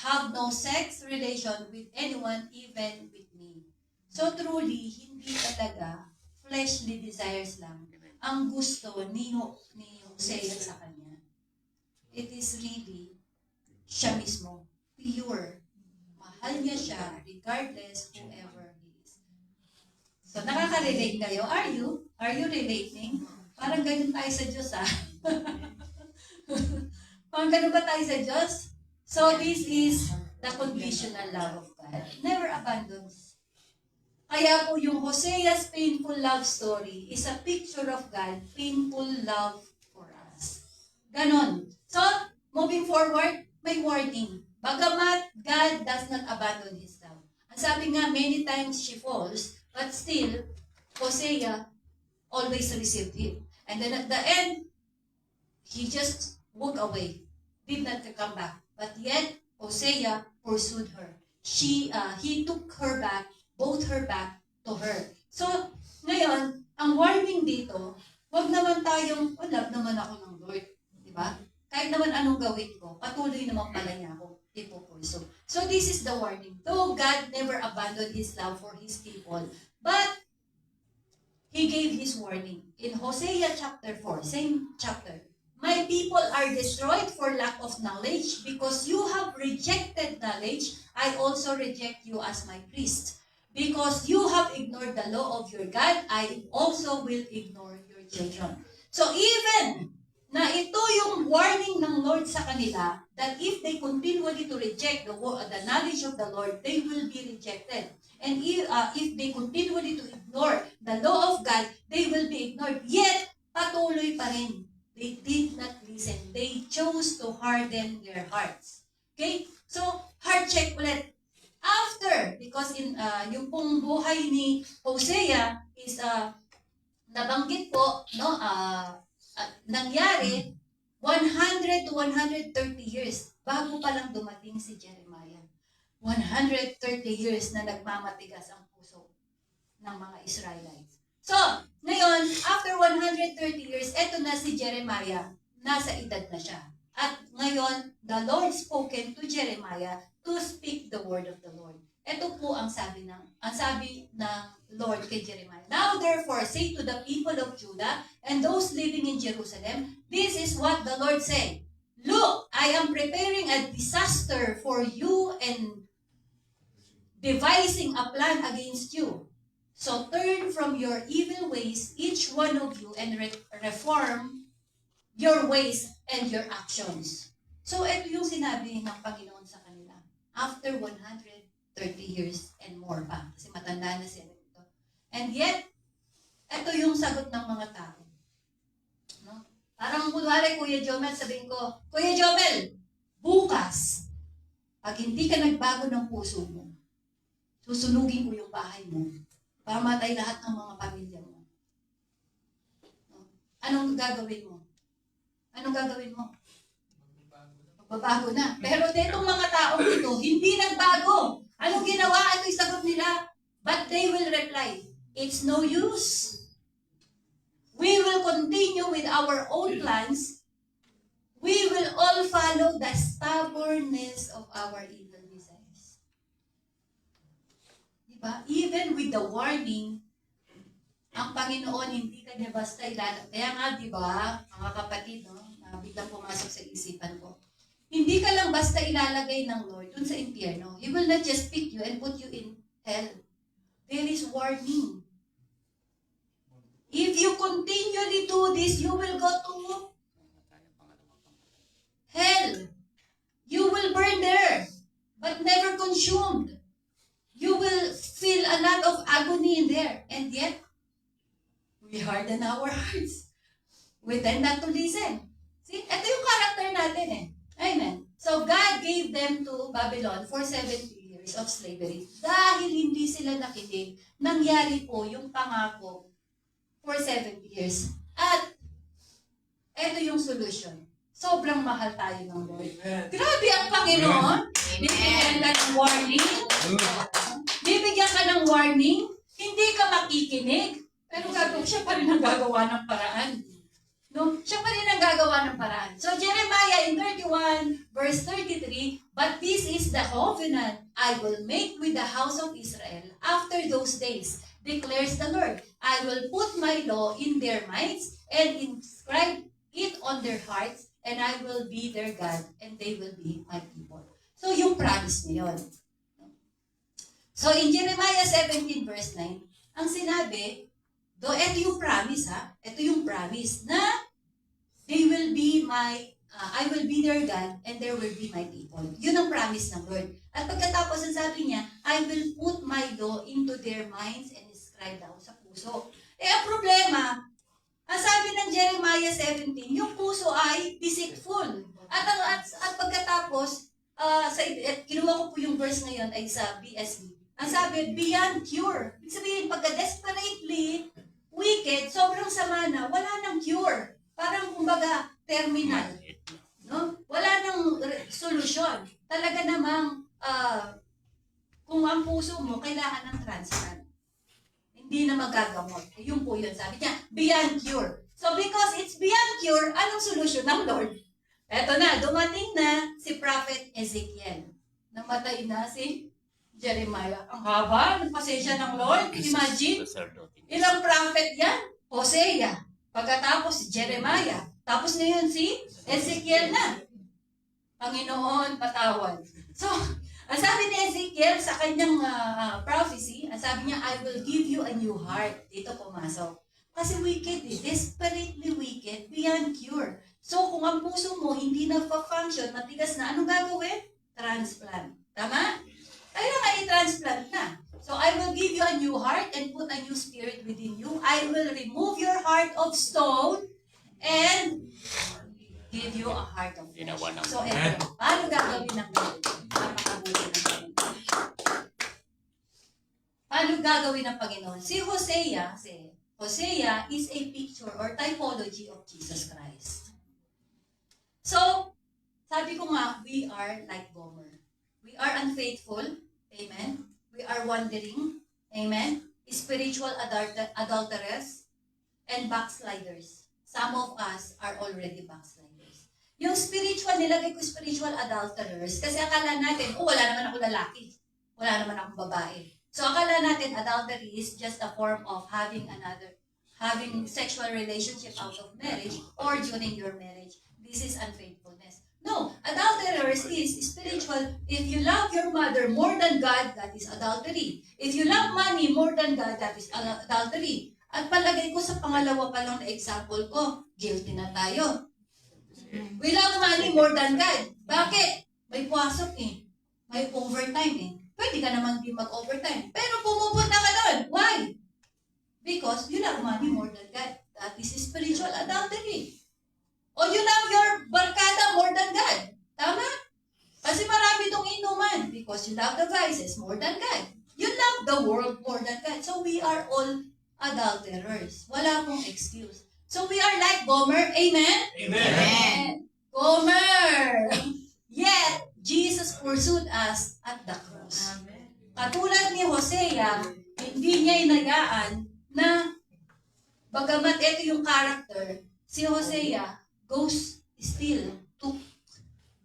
have no sex relation with anyone, even with me. So truly, hindi talaga fleshly desires lang ang gusto ni Hosea sa kanya. It is really siya mismo, pure. Mahal niya siya regardless whoever he is. So nakaka-relate kayo? Are you? Are you relating? Parang ganun tayo sa Diyos Parang ganun ba tayo sa Diyos? So this is the conditional love of God. Never abandons. Kaya po yung Hosea's painful love story is a picture of God, painful love for us. Ganon. So, moving forward, may warning. Bagamat God does not abandon His love. Ang sabi nga, many times she falls, but still, Hosea always received Him. And then at the end, he just walked away. did not come back. But yet, Hosea pursued her. He took her back, both her back to her. So, ngayon, ang warning dito, wag naman tayong, love naman ako ng Lord. Di ba? Kahit naman anong gawin ko, patuloy naman pala niya ako ipupulso. So this is the warning. Though God never abandoned His love for His people, but He gave His warning. In Hosea chapter 4, same chapter, my people are destroyed for lack of knowledge. Because you have rejected knowledge, I also reject you as my priest. Because you have ignored the law of your God, I also will ignore your children. So even na ito yung warning ng Lord sa kanila, that if they continually to reject the knowledge of the Lord, they will be rejected. And if they continually to ignore the law of God, they will be ignored. Yet, patuloy pa rin. They did not listen. They chose to harden their hearts. Okay? So, heart check ulit. After, because in yung pong buhay ni Hosea is nabanggit po, no, nangyari 100 to 130 years bago pa lang dumating si Jeremiah. 130 years na nagmamatigas ang puso ng mga Israelites. So, ngayon, after 130 years, eto na si Jeremiah, nasa edad na siya. At ngayon, the Lord spoken to Jeremiah to speak the word of the Lord. Ito po ang sabi ng Lord kay Jeremiah. Now therefore, say to the people of Judah and those living in Jerusalem, this is what the Lord said. Look, I am preparing a disaster for you and devising a plan against you. So turn from your evil ways, each one of you, and reform your ways and your actions. So ito yung sinabi ng Panginoon sa kanila. After 130 years and more pa. Kasi matanda na sila ito. And yet, ito yung sagot ng mga tao. No? Parang kunwari, Kuya Jomel, sabihin ko, Kuya Jomel, bukas, pag hindi ka nagbago ng puso mo, susunugin ko yung bahay mo, pamatay lahat ng mga pamilya mo. No? Anong gagawin mo? Anong gagawin mo? Magbabago na. Pero itong mga taong ito, hindi nagbago. Anong ginawa? Ano yung sagot nila? But they will reply, it's no use. We will continue with our own plans. We will all follow the stubbornness of our evil desires. Diba? Even with the warning, ang Panginoon hindi ka niya basta ilalagay. Kaya nga, diba, mga kapatid, no, na biglang pumasok sa isipan ko. Hindi ka lang basta ilalagay ng Lord dun sa impyerno. He will not just pick you and put you in hell. There is warning. If you continually do this, you will go to hell. You will burn there, but never consumed. You will feel a lot of agony in there. And yet, we harden our hearts. We tend not to listen. See, ito yung character natin eh. Amen. So God gave them to Babylon for 70 years of slavery. Dahil hindi sila nakinig, nangyari po yung pangako for 70 years. At ito yung solution. Sobrang mahal tayo ng Lord. Grabe ang Panginoon. Bibigyan ka ng warning. Bibigyan ka ng warning. Hindi ka makikinig. Pero siya pa rin ang gagawa ng paraan. No? Siya pa rin ang gagawa ng paraan. So Jeremiah in 31 verse 33, but this is the covenant I will make with the house of Israel after those days, declares the Lord. I will put my law in their minds and inscribe it on their hearts, and I will be their God, and they will be my people. So yung promise niya yun. So in Jeremiah 17 verse 9, ang sinabi, ito yung promise ito yung promise na they will be I will be their God and there will be my people. Yun ang promise ng Lord. At pagkatapos ang sabi niya, I will put my law into their minds and inscribe down sa puso. Ang problema, ang sabi ng Jeremiah 17, yung puso ay deceitful. At pagkatapos, kinuha ko po yung verse ngayon ay sa BSB. Ang sabi, beyond cure. Ibig sabihin, pagka desperately wicked, sobrang sama na, wala nang cure. Parang kumbaga, terminal. No? Wala nang gamot. Yun po yun. Sabi niya, beyond cure. So because it's beyond cure, anong solusyon ng Lord? Eto na, dumating na si Prophet Ezekiel. Namatay na si Jeremiah. Ang haba ng pasensya ng Lord. Imagine, ilang prophet yan? Hosea. Pagkatapos si Jeremiah. Tapos ngayon si Ezekiel na. Panginoon, patawad. So, ang sabi ni Ezekiel sa kanyang prophecy, ang sabi niya, I will give you a new heart. Dito pumasok. Kasi wicked, desperately wicked, beyond cure. So, kung ang puso mo hindi nagpa-function, matigas na, anong gagawin? Transplant. Tama? Kaya nga i-transplant na. So, I will give you a new heart and put a new spirit within you. I will remove your heart of stone and give you a heart of flesh. So, eto, paano gagawin ng Lord? Napakabuti ng Panginoon. Paano gagawin ng Panginoon? Si Hosea is a picture or typology of Jesus Christ. So, sabi ko nga, we are like Gomer. We are unfaithful. Amen. We are wandering. Amen. Spiritual adulterers and backsliders. Some of us are already backsliders. Yung spiritual, nilagay ko spiritual adulterers kasi akala natin, wala naman ako lalaki. Wala naman akong babae. So akala natin adultery is just a form of having sexual relationship out of marriage or during your marriage. This is unfaithfulness. No, adulterers is spiritual. If you love your mother more than God, that is adultery. If you love money more than God, that is adultery. At palagay ko sa pangalawa pa lang na example ko, guilty na tayo. We love money more than God. Bakit? May puwasok eh. May overtime eh. Pwede ka naman di mag-overtime. Pero pumupunta ka doon. Why? Because you love money more than God. That is spiritual adultery. O you love your barkada more than God. Tama? Kasi marami itong inuman. Because you love the vices more than God. You love the world more than God. So we are all adulterers. Wala pong excuse. So we are like Gomer. Amen?
Amen.
Gomer! Yet, Jesus pursued us at the cross. Katulad ni Hosea, hindi niya inayaan na bagamat ito yung character, si Hosea goes still to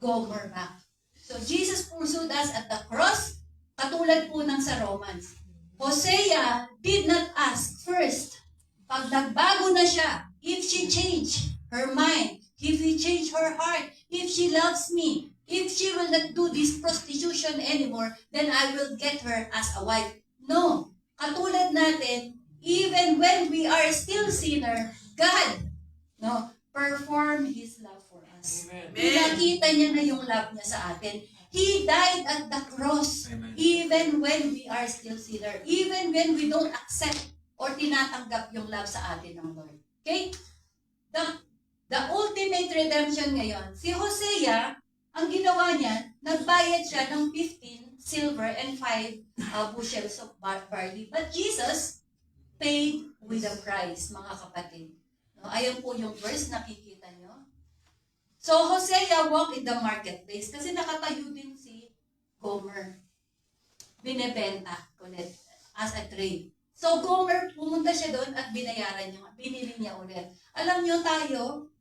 Gomer back. So Jesus pursued us at the cross, katulad po ng sa Romans. Hosea did not ask first. Pag nagbago na siya, if she changed her mind, if he changed her heart, if she loves me, if she will not do this prostitution anymore, then I will get her as a wife. No. Katulad natin, even when we are still sinner, God, perform His love for us.
Amen.
Pinakita niya na yung love niya sa atin. He died at the cross.
Amen.
Even when we are still sinner. Even when we don't accept or tinatanggap yung love sa atin ng Lord. Okay? The ultimate redemption ngayon, si Hosea, ang ginawa niya, nagbayad siya ng 15 silver and 5 bushels of barley. But Jesus paid with a price, mga kapatid. No, ayun po yung verse, nakikita nyo. So, Hosea walked in the marketplace kasi nakatayo din si Gomer. Binebenta ulit as a trade. So, Gomer, pumunta siya doon at binayaran niya, binili niya ulit. Alam niyo tayo,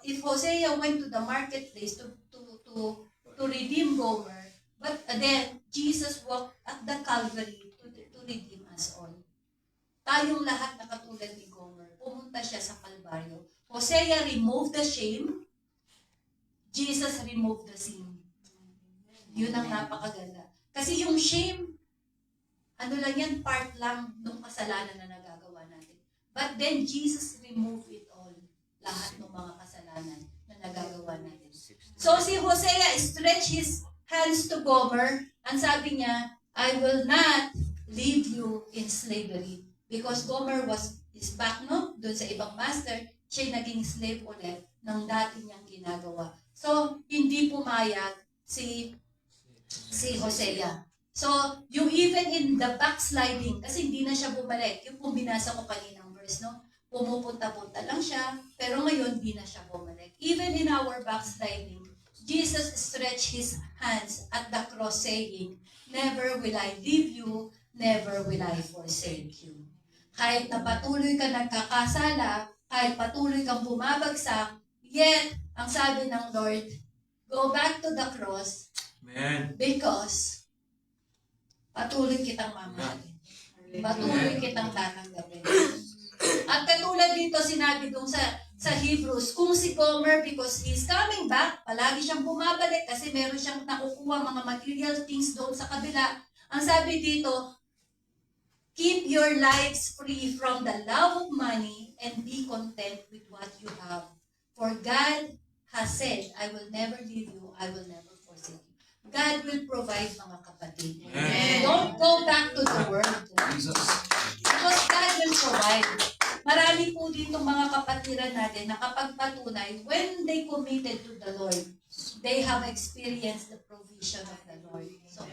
if Hosea went to the marketplace to redeem Gomer, but then Jesus walked at the Calvary to redeem us all. Tayong lahat na katulad ni Gomer, pumunta siya sa Kalbaryo. Hosea removed the shame, Jesus removed the sin. Yun ang napakaganda. Kasi yung shame, ano lang yan, part lang ng kasalanan na nagagawa natin. But then Jesus removed it all. Lahat ng mga kasalanan na nagagawa natin. So si Hosea stretched his hands to Gomer and sabi niya, I will not leave you in slavery. Because Gomer is back, no? Doon sa ibang master, siya naging slave ulit ng dati niyang ginagawa. So, hindi pumayag si Hosea. So, yung even in the backsliding, kasi hindi na siya bumalik, yung pumbinasa ko kaninang verse, no? Pumupunta-punta lang siya, pero ngayon di na siya bumalik. Even in our backsliding, Jesus stretched His hands at the cross saying, never will I leave you, never will I forsake you. Kahit na patuloy ka nagkakasala, kahit patuloy kang bumabagsak, yet, ang sabi ng Lord, go back to the cross
Amen.
because patuloy kitang mamahalin. Patuloy kitang tatanggapin. At katulad dito, sinabi dun sa Hebrews, kung si Gomer, because he's coming back, palagi siyang bumabalik kasi meron siyang nakukuha mga material things doon sa kabila. Ang sabi dito, keep your lives free from the love of money and be content with what you have. For God has said, I will never leave you, I will never forsake you. God will provide, mga kapatid.
Amen.
Don't go back to the world.
Jesus.
Because God will provide. Marami po dito mga kapatiran natin na kapag patunay, when they committed to the Lord, they have experienced the provision of the Lord. So,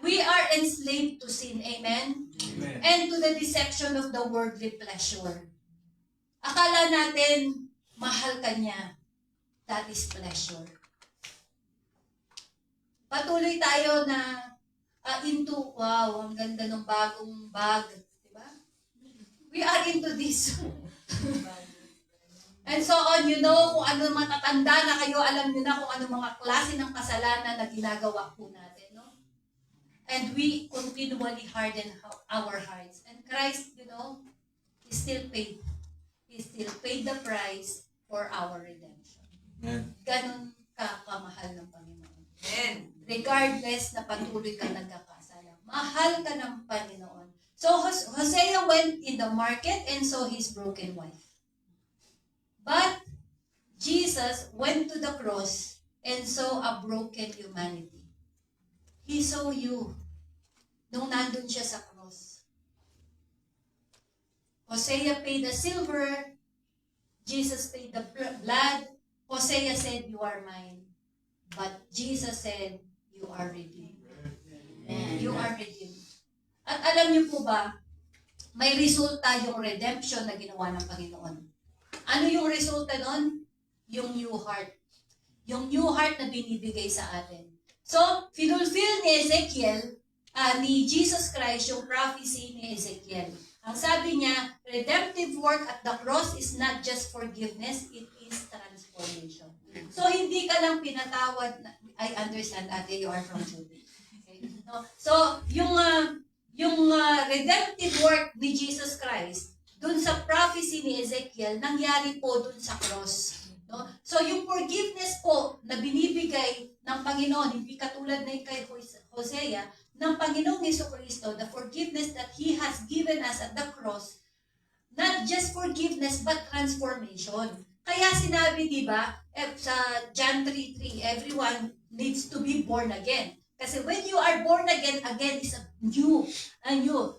we are enslaved to sin, amen?
Amen.
And to the deception of the worldly pleasure. Akala natin, mahal ka niya. That is pleasure. Patuloy tayo na into, wow, ang ganda ng bagong bag. Diba? We are into this. And so on, you know, kung ano matatanda na kayo, alam niyo na kung ano mga klase ng kasalanan na ginagawa po natin. No? And we continually harden our hearts. And Christ, you know, He still paid. He still paid the price for our redemption.
Amen.
Ganon kamahal ng Panginoon.
Amen.
Regardless na patuloy ka nagkakasala. Mahal ka ng Panginoon. So Hosea went in the market and saw his broken wife. But Jesus went to the cross and saw a broken humanity. He saw you nung nandun siya sa cross. Hosea paid the silver, Jesus paid the blood. Hosea said, you are mine. But Jesus said, you are redeemed. You are redeemed. At alam niyo po ba, may resulta yung redemption na ginawa ng Panginoon. Ano yung resulta nun? Yung new heart. Yung new heart na binibigay sa atin. So, finulfill ni Ezekiel, ni Jesus Christ, yung prophecy ni Ezekiel. Ang sabi niya, redemptive work at the cross is not just forgiveness, it is transformation. So, hindi ka lang pinatawad. I understand, ate, you are from Judy. Okay? No? So, yung redemptive work ni Jesus Christ, dun sa prophecy ni Ezekiel, nangyari po dun sa cross. No? So, yung forgiveness po na binibigay ng Panginoon, hindi katulad na kay Hosea, ng Panginoong Jesucristo, the forgiveness that He has given us at the cross, not just forgiveness, but transformation. Kaya sinabi, di ba, sa John 3:3, everyone needs to be born again. Kasi when you are born again is a new.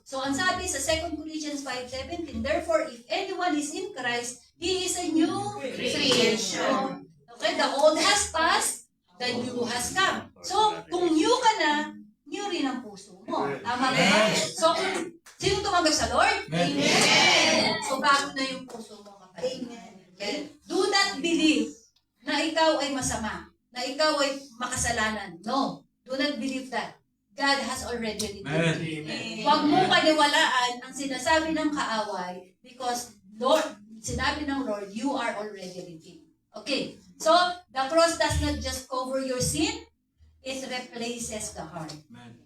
So, ang sabi sa 2 Corinthians 5:17, therefore, if anyone is in Christ, he is a new creation. Okay, the old has passed, the new has come. So, kung new ka na, new rin ang puso mo. Tama ba? So, sino tumanggap sa Lord? Amen. So, bago na yung puso mo, kapatid. Okay? Do not believe na ikaw ay masama, na ikaw ay makasalanan. No. Do not believe that. God has already redeemed. Huwag mo paniwalaan ang sinasabi ng kaaway because Lord, sinabi ng Lord, you are already redeemed. Okay. So, the cross does not just cover your sin, it replaces the heart.
Amen.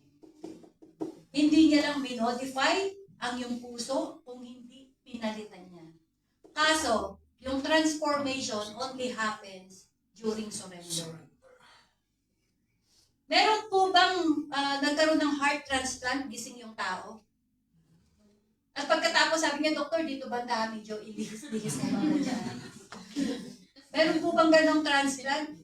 Hindi niya lang minodify ang iyong puso kung hindi pinalitan niya. Kaso, yung transformation only happens during surrender. Meron po bang nagkaroon ng heart transplant, gising yung tao? At pagkatapos sabi niya, Doktor, dito ba medyo ilihis-lihis mo ba dyan? Meron po bang ganong transplant?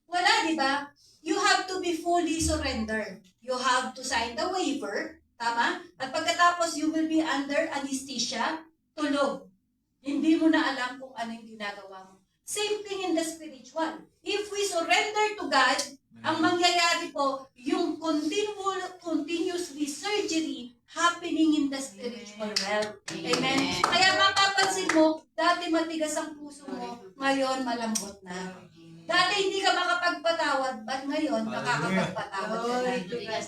Wala, di ba? You have to be fully surrendered. You have to sign the waiver, tama? At pagkatapos, you will be under anesthesia, tulog. Hindi mo na alam kung ano yung ginagawa mo. Same thing in the spiritual. If we surrender to God, ang mangyayari po, yung continuously surgery happening in the spiritual realm. Amen? Kaya mapapansin mo, dati matigas ang puso mo, ngayon malambot na. Dati hindi ka makapagpatawad, but ngayon nakakapagpatawad ka na.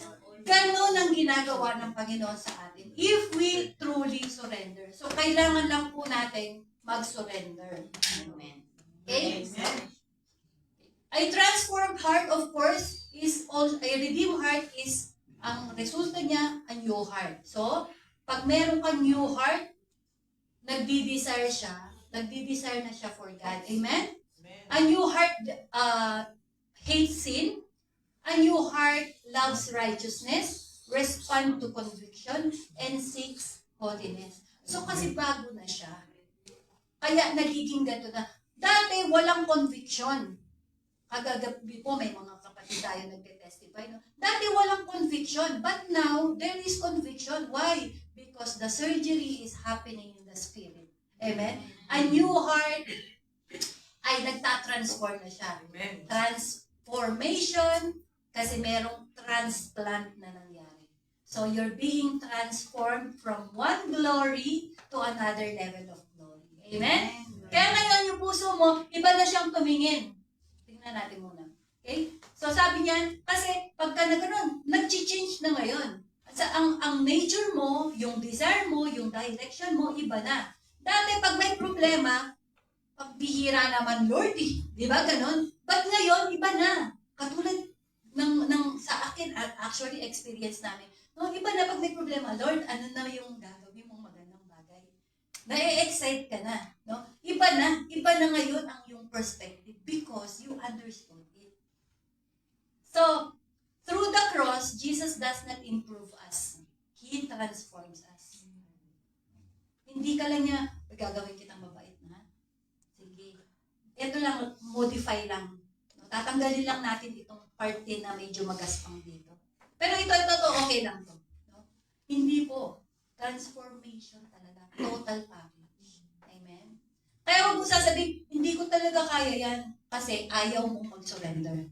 Ganon ang ginagawa ng Panginoon sa atin if we truly surrender. So, kailangan lang po natin mag-surrender. Amen. Okay? A transformed heart, of course, is also, a redeemed heart is, ang resulta niya, a new heart. So, pag meron kang new heart, nagdi-desire na siya for God. Amen? A new heart hates sin. A new heart loves righteousness, respond to conviction, and seeks holiness. So, kasi bago na siya. Kaya nagiging gato na. Dati, walang conviction. Kagagabi po, may mga kapatid tayo nagte-testify. No? Dati, walang conviction. But now, there is conviction. Why? Because the surgery is happening in the spirit. Amen? A new heart ay nagtatransform na siya.
Amen.
Transformation, kasi merong transplant na nangyari. So, you're being transformed from one glory to another level of glory. Amen? Kaya ngayon yung puso mo, iba na siyang tumingin. Tingnan natin muna. Okay? So, sabi niya, kasi pagka na gano'n, nag-change na ngayon. Ang nature mo, yung desire mo, yung direction mo, iba na. Dati, pag may problema, pagbihira naman, Lord, di ba ganon? But ngayon, iba na. Katulad ng sa akin, actually, experience namin. No, iba na pag may problema, Lord, ano na yung gagawin mong magandang bagay? Na-excite ka na. No? Iba na ngayon ang yung perspective because you understood it. So, through the cross, Jesus does not improve us. He transforms us. Hindi ka lang niya, gagawin kitang mabait na. Sige. Ito lang, modify lang. No? Tatanggalin lang natin itong parte na medyo magaspang dito. Pero ito, okay lang to. No? Hindi po. Transformation talaga. Total package. Amen? Kaya huwag mo sasabihin, hindi ko talaga kaya yan kasi ayaw mong mag-surrender.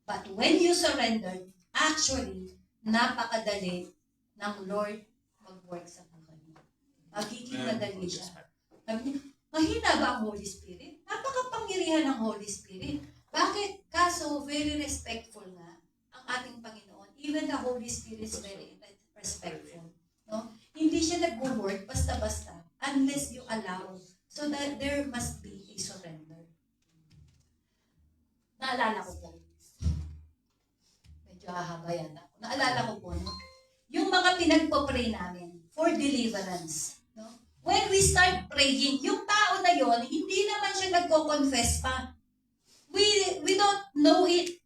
But when you surrender, actually, napakadali ng Lord mag-work sa buhay mo. Magiging madali siya. Sabi niya, mahina ba ang Holy Spirit? Napakapangyarihan ng Holy Spirit. Bakit? Kaso, very respectful na ang ating Panginoon. Even the Holy Spirit is very respectful. No? Hindi siya nag-work basta-basta unless you allow. So that there must be a surrender. Naalala ko po. Medyo hahaba yan. Naalala ko po, no? Yung mga pinagpo-pray namin for deliverance. No? When we start praying, yung tao na yon hindi naman siya nagko-confess pa. We don't know it.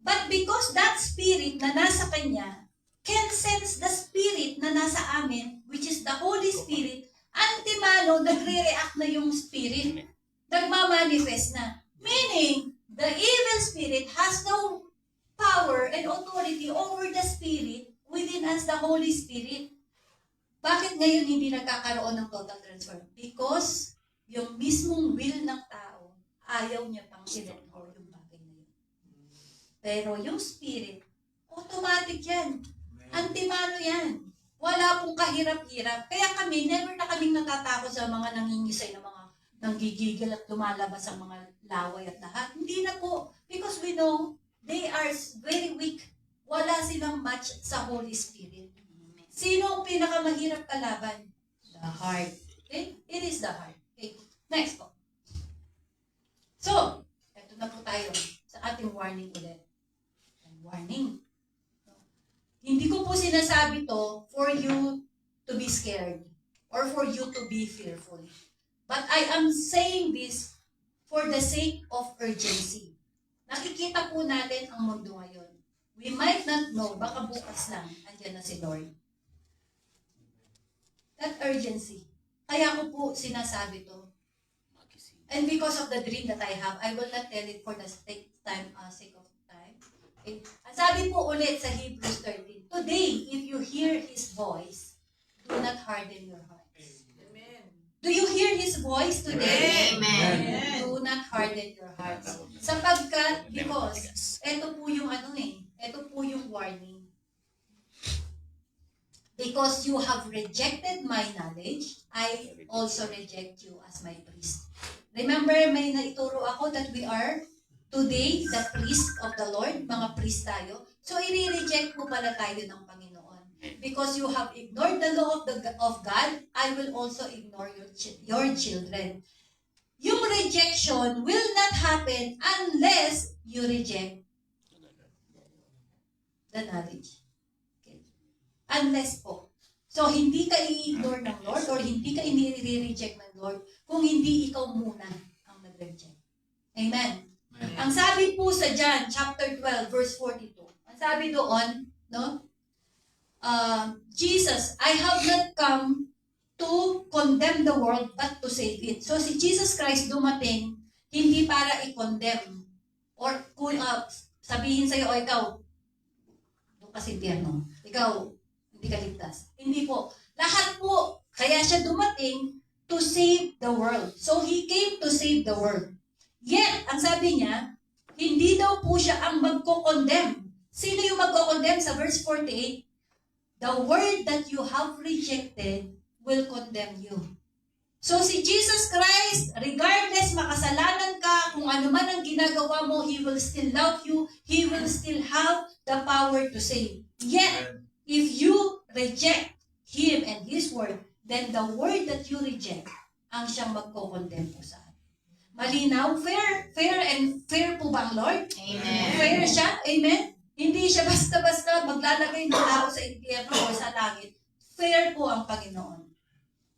But because that spirit na nasa kanya can sense the spirit na nasa amin, which is the Holy Spirit, antimano, nagre-react na yung spirit. Nagmamanifest na. Meaning, the evil spirit has no power and authority over the spirit within us, the Holy Spirit. Bakit ngayon hindi nagkakaroon ng total transfer? Because yung mismong will ng tao, ayaw niya pang i-record yung bagay na yun. Pero yung spirit, automatic yan. Antimano yan. Wala pong kahirap-hirap. Kaya kami, never na kaming natatakot sa mga nangingisay na mga nanggigigil at lumalabas ang mga laway at lahat. Hindi na po. Because we know, they are very weak. Wala silang match sa Holy Spirit. Sino ang pinakamahirap kalaban? The heart. Okay? It is the heart. Okay? Next po. So, ito na po tayo sa ating warning ulit. Warning. Hindi ko po sinasabi to for you to be scared or for you to be fearful. But I am saying this for the sake of urgency. Nakikita po natin ang mundo ngayon. We might not know, baka bukas lang, andyan na si Lord. That urgency. Kaya ko po sinasabi to. And because of the dream that I have, I will not tell it for the sake of time. Okay. Ang sabi po ulit sa Hebrews 13, today, if you hear His voice, do not harden your hearts.
Amen.
Do you hear His voice today?
Amen.
Do not harden your hearts. Sapagkat, because, ito po yung ito po yung warning. Because you have rejected my knowledge, I also reject you as my priest. Remember, may naituro ako that we are today the priest of the Lord, mga priest tayo. So, i-reject mo pala tayo ng Panginoon. Because you have ignored the law of God, I will also ignore your children. Yung rejection will not happen unless you reject the knowledge. Okay. Unless po. So, hindi ka i-ignore ng Lord or hindi ka i-reject ng Lord kung hindi ikaw muna ang nag-reject. Amen. Ang sabi po sa John chapter 12 verse 42. Ang sabi doon, no? Jesus, I have not come to condemn the world but to save it. So si Jesus Christ dumating hindi para i-condemn or kung sabihin sa'yo, o ikaw, doon ka sa impyerno. Ikaw, hindi ka ligtas. Hindi po. Lahat po. Kaya siya dumating to save the world. So he came to save the world. Yet, ang sabi niya, hindi daw po siya ang magko-condemn. Sino yung magko-condemn sa verse 48? The word that you have rejected will condemn you. So si Jesus Christ, regardless makasalanan ka, kung ano man ang ginagawa mo, He will still love you. He will still have the power to save. Yet, if you reject Him and His word, then the word that you reject ang siyang magko-condemn po sa atin. Malinaw? Fair po ba ang Lord?
Amen.
Fair siya? Amen? Hindi siya basta-basta maglalagay ng tao sa impyerno o sa langit. Fair po ang Panginoon.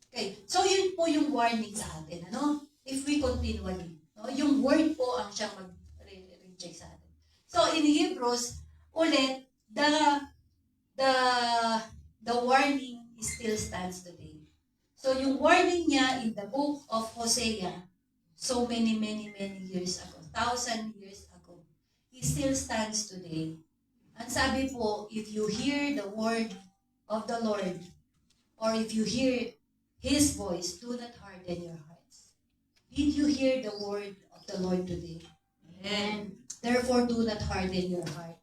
Okay. So, yun po yung warning sa atin. Ano? If we continually. No? Yung word po ang siyang mag-reject sa atin. So, in Hebrews, ulit, the warning still stands today. So, yung warning niya in the book of Hosea, so many years ago, 1,000 years ago, it still stands today. Ang sabi po, if you hear the word of the Lord, or if you hear His voice, do not harden your hearts. Did you hear the word of the Lord today?
Amen.
Therefore, do not harden your heart.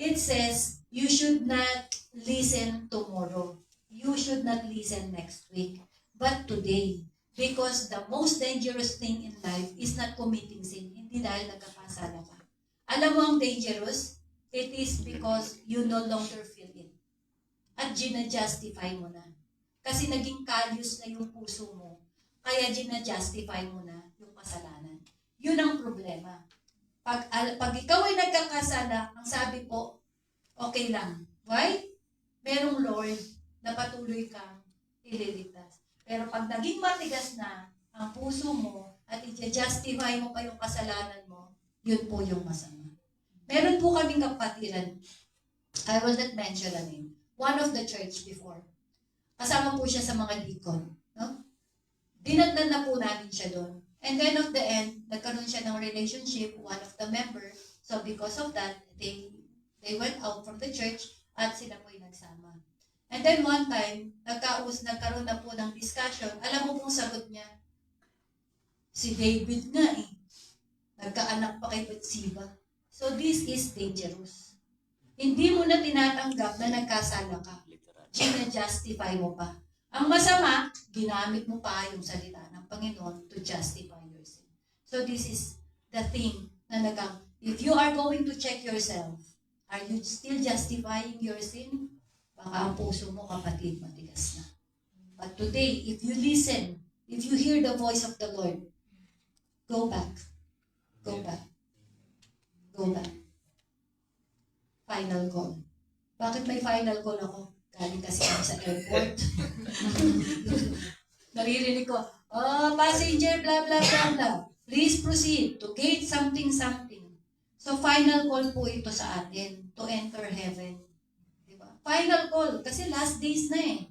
It says, you should not listen tomorrow. You should not listen next week. But today, because the most dangerous thing in life is not committing sin. Hindi dahil nagkakasala ka. Alam mo ang dangerous? It is because you no longer feel it. At gina-justify mo na. Kasi naging callous na yung puso mo. Kaya gina-justify mo na yung kasalanan. Yun ang problema. Pag ikaw ay nagkakasala, ang sabi po, okay lang. Why? Merong Lord na patuloy kang ililigtas. Pero pag naging matigas na ang puso mo at i-justify mo pa yung kasalanan mo, yun po yung masama. Meron po kaming kapatiran. I will not mention a name. One of the church before. Kasama po siya sa mga deacon. No? Dinatnan na po namin siya doon. And then of the end, nagkaroon siya ng relationship, one of the member. So because of that, they went out from the church at sila po yung nagsama. And then one time, nagkaroon na po ng discussion. Alam mo pong sagot niya? Si David nga eh. Nagkaanak pa kay Bathsheba. So this is dangerous. Hindi mo na tinatanggap na nagkasala ka. Gina-justify mo pa. Ang masama, ginamit mo pa yung salita ng Panginoon to justify your sin. So this is the thing na if you are going to check yourself, are you still justifying your sin? Baka ang puso mo, kapatid, matigas na. But today, if you listen, if you hear the voice of the Lord, go back. Go back. Go back. Final call. Bakit may final call ako? Galing kasi ako sa airport. Naririnig ko, passenger, blah, blah, blah, blah. Please proceed to gate something. So, final call po ito sa atin to enter heaven. Diba? Final call. Kasi last days na eh.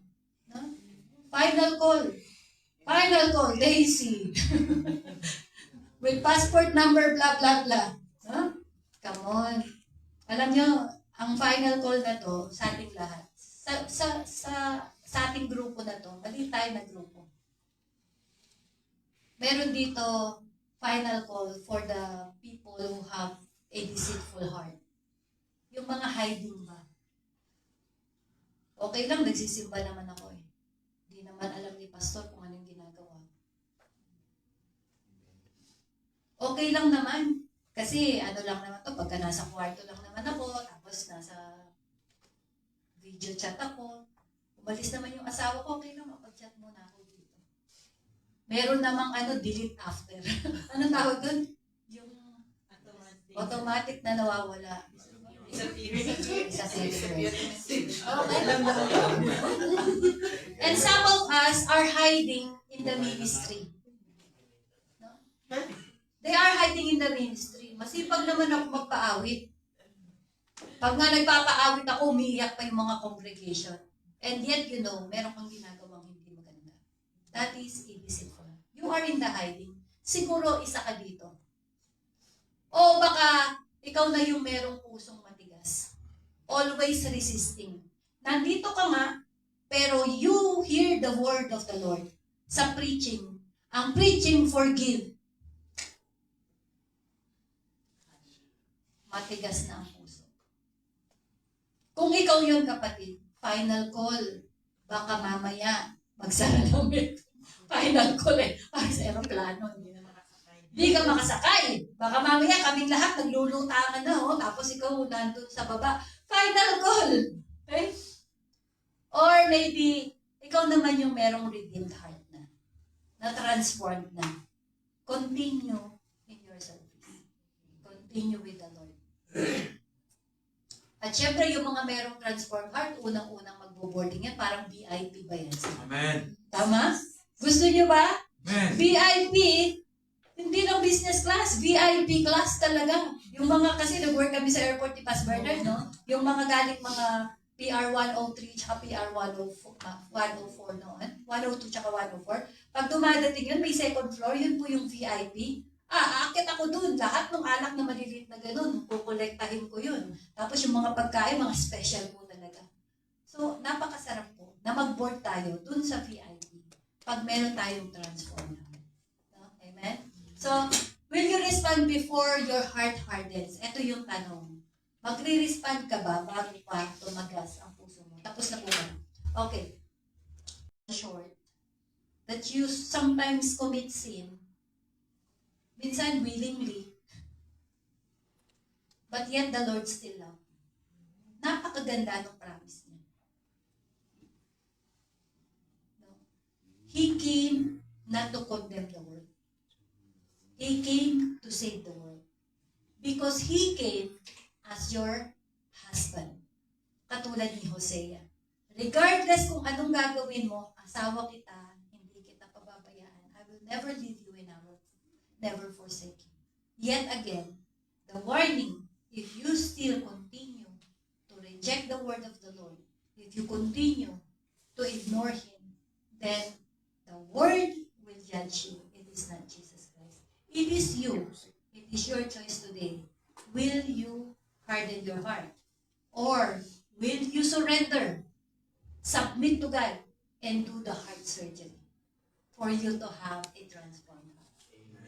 No? Final call. Final call, Daisy. With passport number, blah, blah, blah. Huh? Come on. Alam nyo, ang final call na to sa ating lahat. Sa ating grupo na to, mali tayo na grupo. Meron dito final call for the people who have a deceitful heart. Yung mga hiding ba? Okay lang, nagsisimba naman ako eh. Hindi naman alam ni pastor kung anong ginagawa. Okay lang naman. Kasi ano lang naman to, pagka nasa kwarto lang naman ako, tapos Tapos nasa video chat ako. Umalis naman yung asawa ko, okay lang, mapag-chat muna ako dito. Meron namang delete after. Anong tawag doon? Yung automatic na nawawala. Disappear. Okay lang naman. And some of us are hiding in the ministry. No? They are hiding in the ministry. Masipag naman ako magpaawit. Pag nga nagpapaawit ako, umiiyak pa yung mga congregation. And yet, meron kang ginagawang hindi maganda. That is deceitful. You are in the hiding. Siguro, isa ka dito. O baka, ikaw na yung merong pusong matigas. Always resisting. Nandito ka nga, pero you hear the word of the Lord. Sa preaching. Ang preaching, forgive. Matigas na ang puso. Kung ikaw yun, kapatid, final call. Baka mamaya, magsara ng final call para sa aeroplano. Hindi ka makasakay. Baka mamaya kaming lahat naglulutangan na, tapos ikaw nandun sa baba. Final call. Okay? Or maybe, ikaw naman yung merong redeemed heart na transformed na. Continue in your service. Continue with the Lord. At syempre, yung mga merong transformed heart, unang-unang magbo-boarding yan, parang VIP ba yan?
Amen.
Tama? Gusto nyo ba?
Amen.
VIP, hindi lang business class, VIP class talaga. Yung mga, kasi nag-work kami sa airport ni Pas Bernard, no? Yung mga galing mga PR 103 tsaka PR 104 noon, 102 tsaka 104. Pag dumadating yun, may second floor, yun po yung VIP. Aakit ako dun. Lahat ng alak na maliliit na ganun, kukolektahin ko yun. Tapos yung mga pagkain, mga special po talaga. So, napakasarap po na mag-board tayo dun sa VIP pag meron tayong transform na. No? Amen? So, will you respond before your heart hardens? Ito yung tanong. Magre-respond ka ba bago pa tumagas ang puso mo? Tapos na po ba? Okay. Short. That you sometimes commit sin. Minsan willingly. But yet the Lord still loves you. Napakaganda ng promise niya. No? He came not to condemn the world. He came to save the world. Because He came as your husband. Katulad ni Hosea. Regardless kung anong gagawin mo, asawa kita, hindi kita pababayaan. I will never leave you and I will never forsake you. Yet again, the warning, if you still continue to reject the word of the Lord, if you continue to ignore Him, then the word will judge you. It is not Jesus Christ. It is you. It is your choice today. Will you harden your heart? Or will you surrender? Submit to God and do the heart surgery for you to have a transformed heart.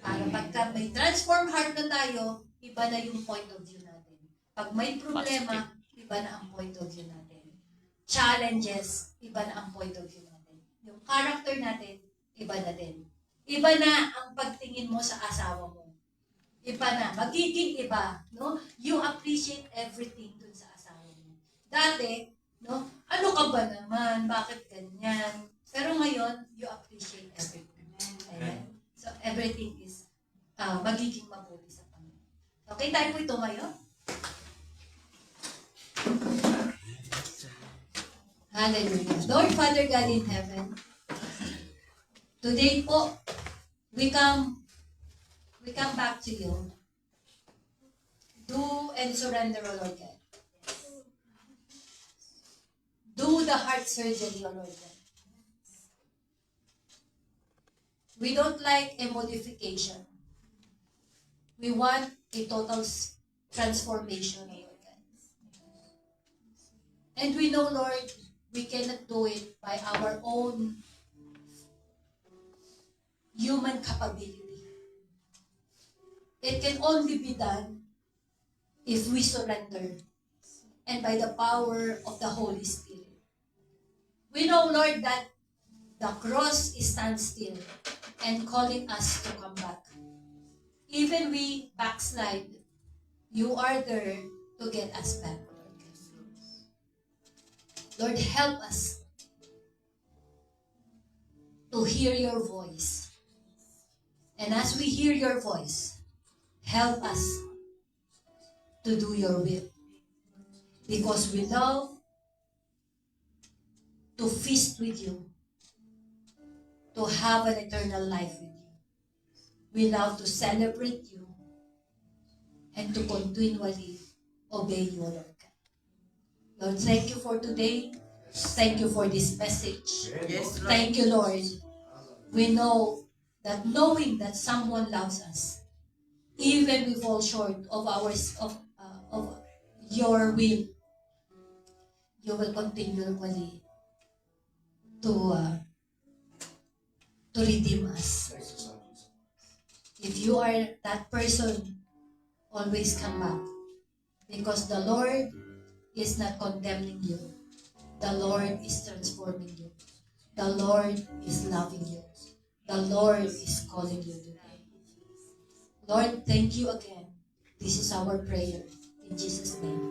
Para pagka may transformed heart na tayo, iba na yung point of view natin. Pag may problema, iba na ang point of view natin. Challenges, iba na ang point of view natin. Yung character natin, iba na din. Iba na ang pagtingin mo sa asawa mo. Iba na. Magiging iba. No? You appreciate everything dun sa asawa mo. Dati, no? Ano ka ba naman? Bakit ganyan? Pero ngayon, you appreciate everything. Amen? So, everything is magiging mabuti sa Panginoon. Okay, tayo po ito ngayon. Hallelujah. Lord Father God in heaven, today po, we come back to you. Do and surrender, O Lord God. Do the heart surgery, O Lord God. We don't like a modification. We want a total transformation, O Lord God. And we know, Lord, we cannot do it by our own human capability. It can only be done if we surrender and by the power of the Holy Spirit. We know, Lord, that the cross stands still and calling us to come back. Even we backslide, you are there to get us back, Lord God. Lord, help us to hear your voice. And as we hear your voice, help us to do your will. Because we love to feast with you, to have an eternal life with you. We love to celebrate you and to continually obey you, Lord God. Lord, thank you for today. Thank you for this message.
Yes, Lord.
Thank you, Lord. We know that knowing that someone loves us, even we fall short of of your will, you will continually to redeem us. If you are that person, always come back, because the Lord is not condemning you. The Lord is transforming you. The Lord is loving you. The Lord is calling you today. Lord, thank you again. This is our prayer. In Jesus' name.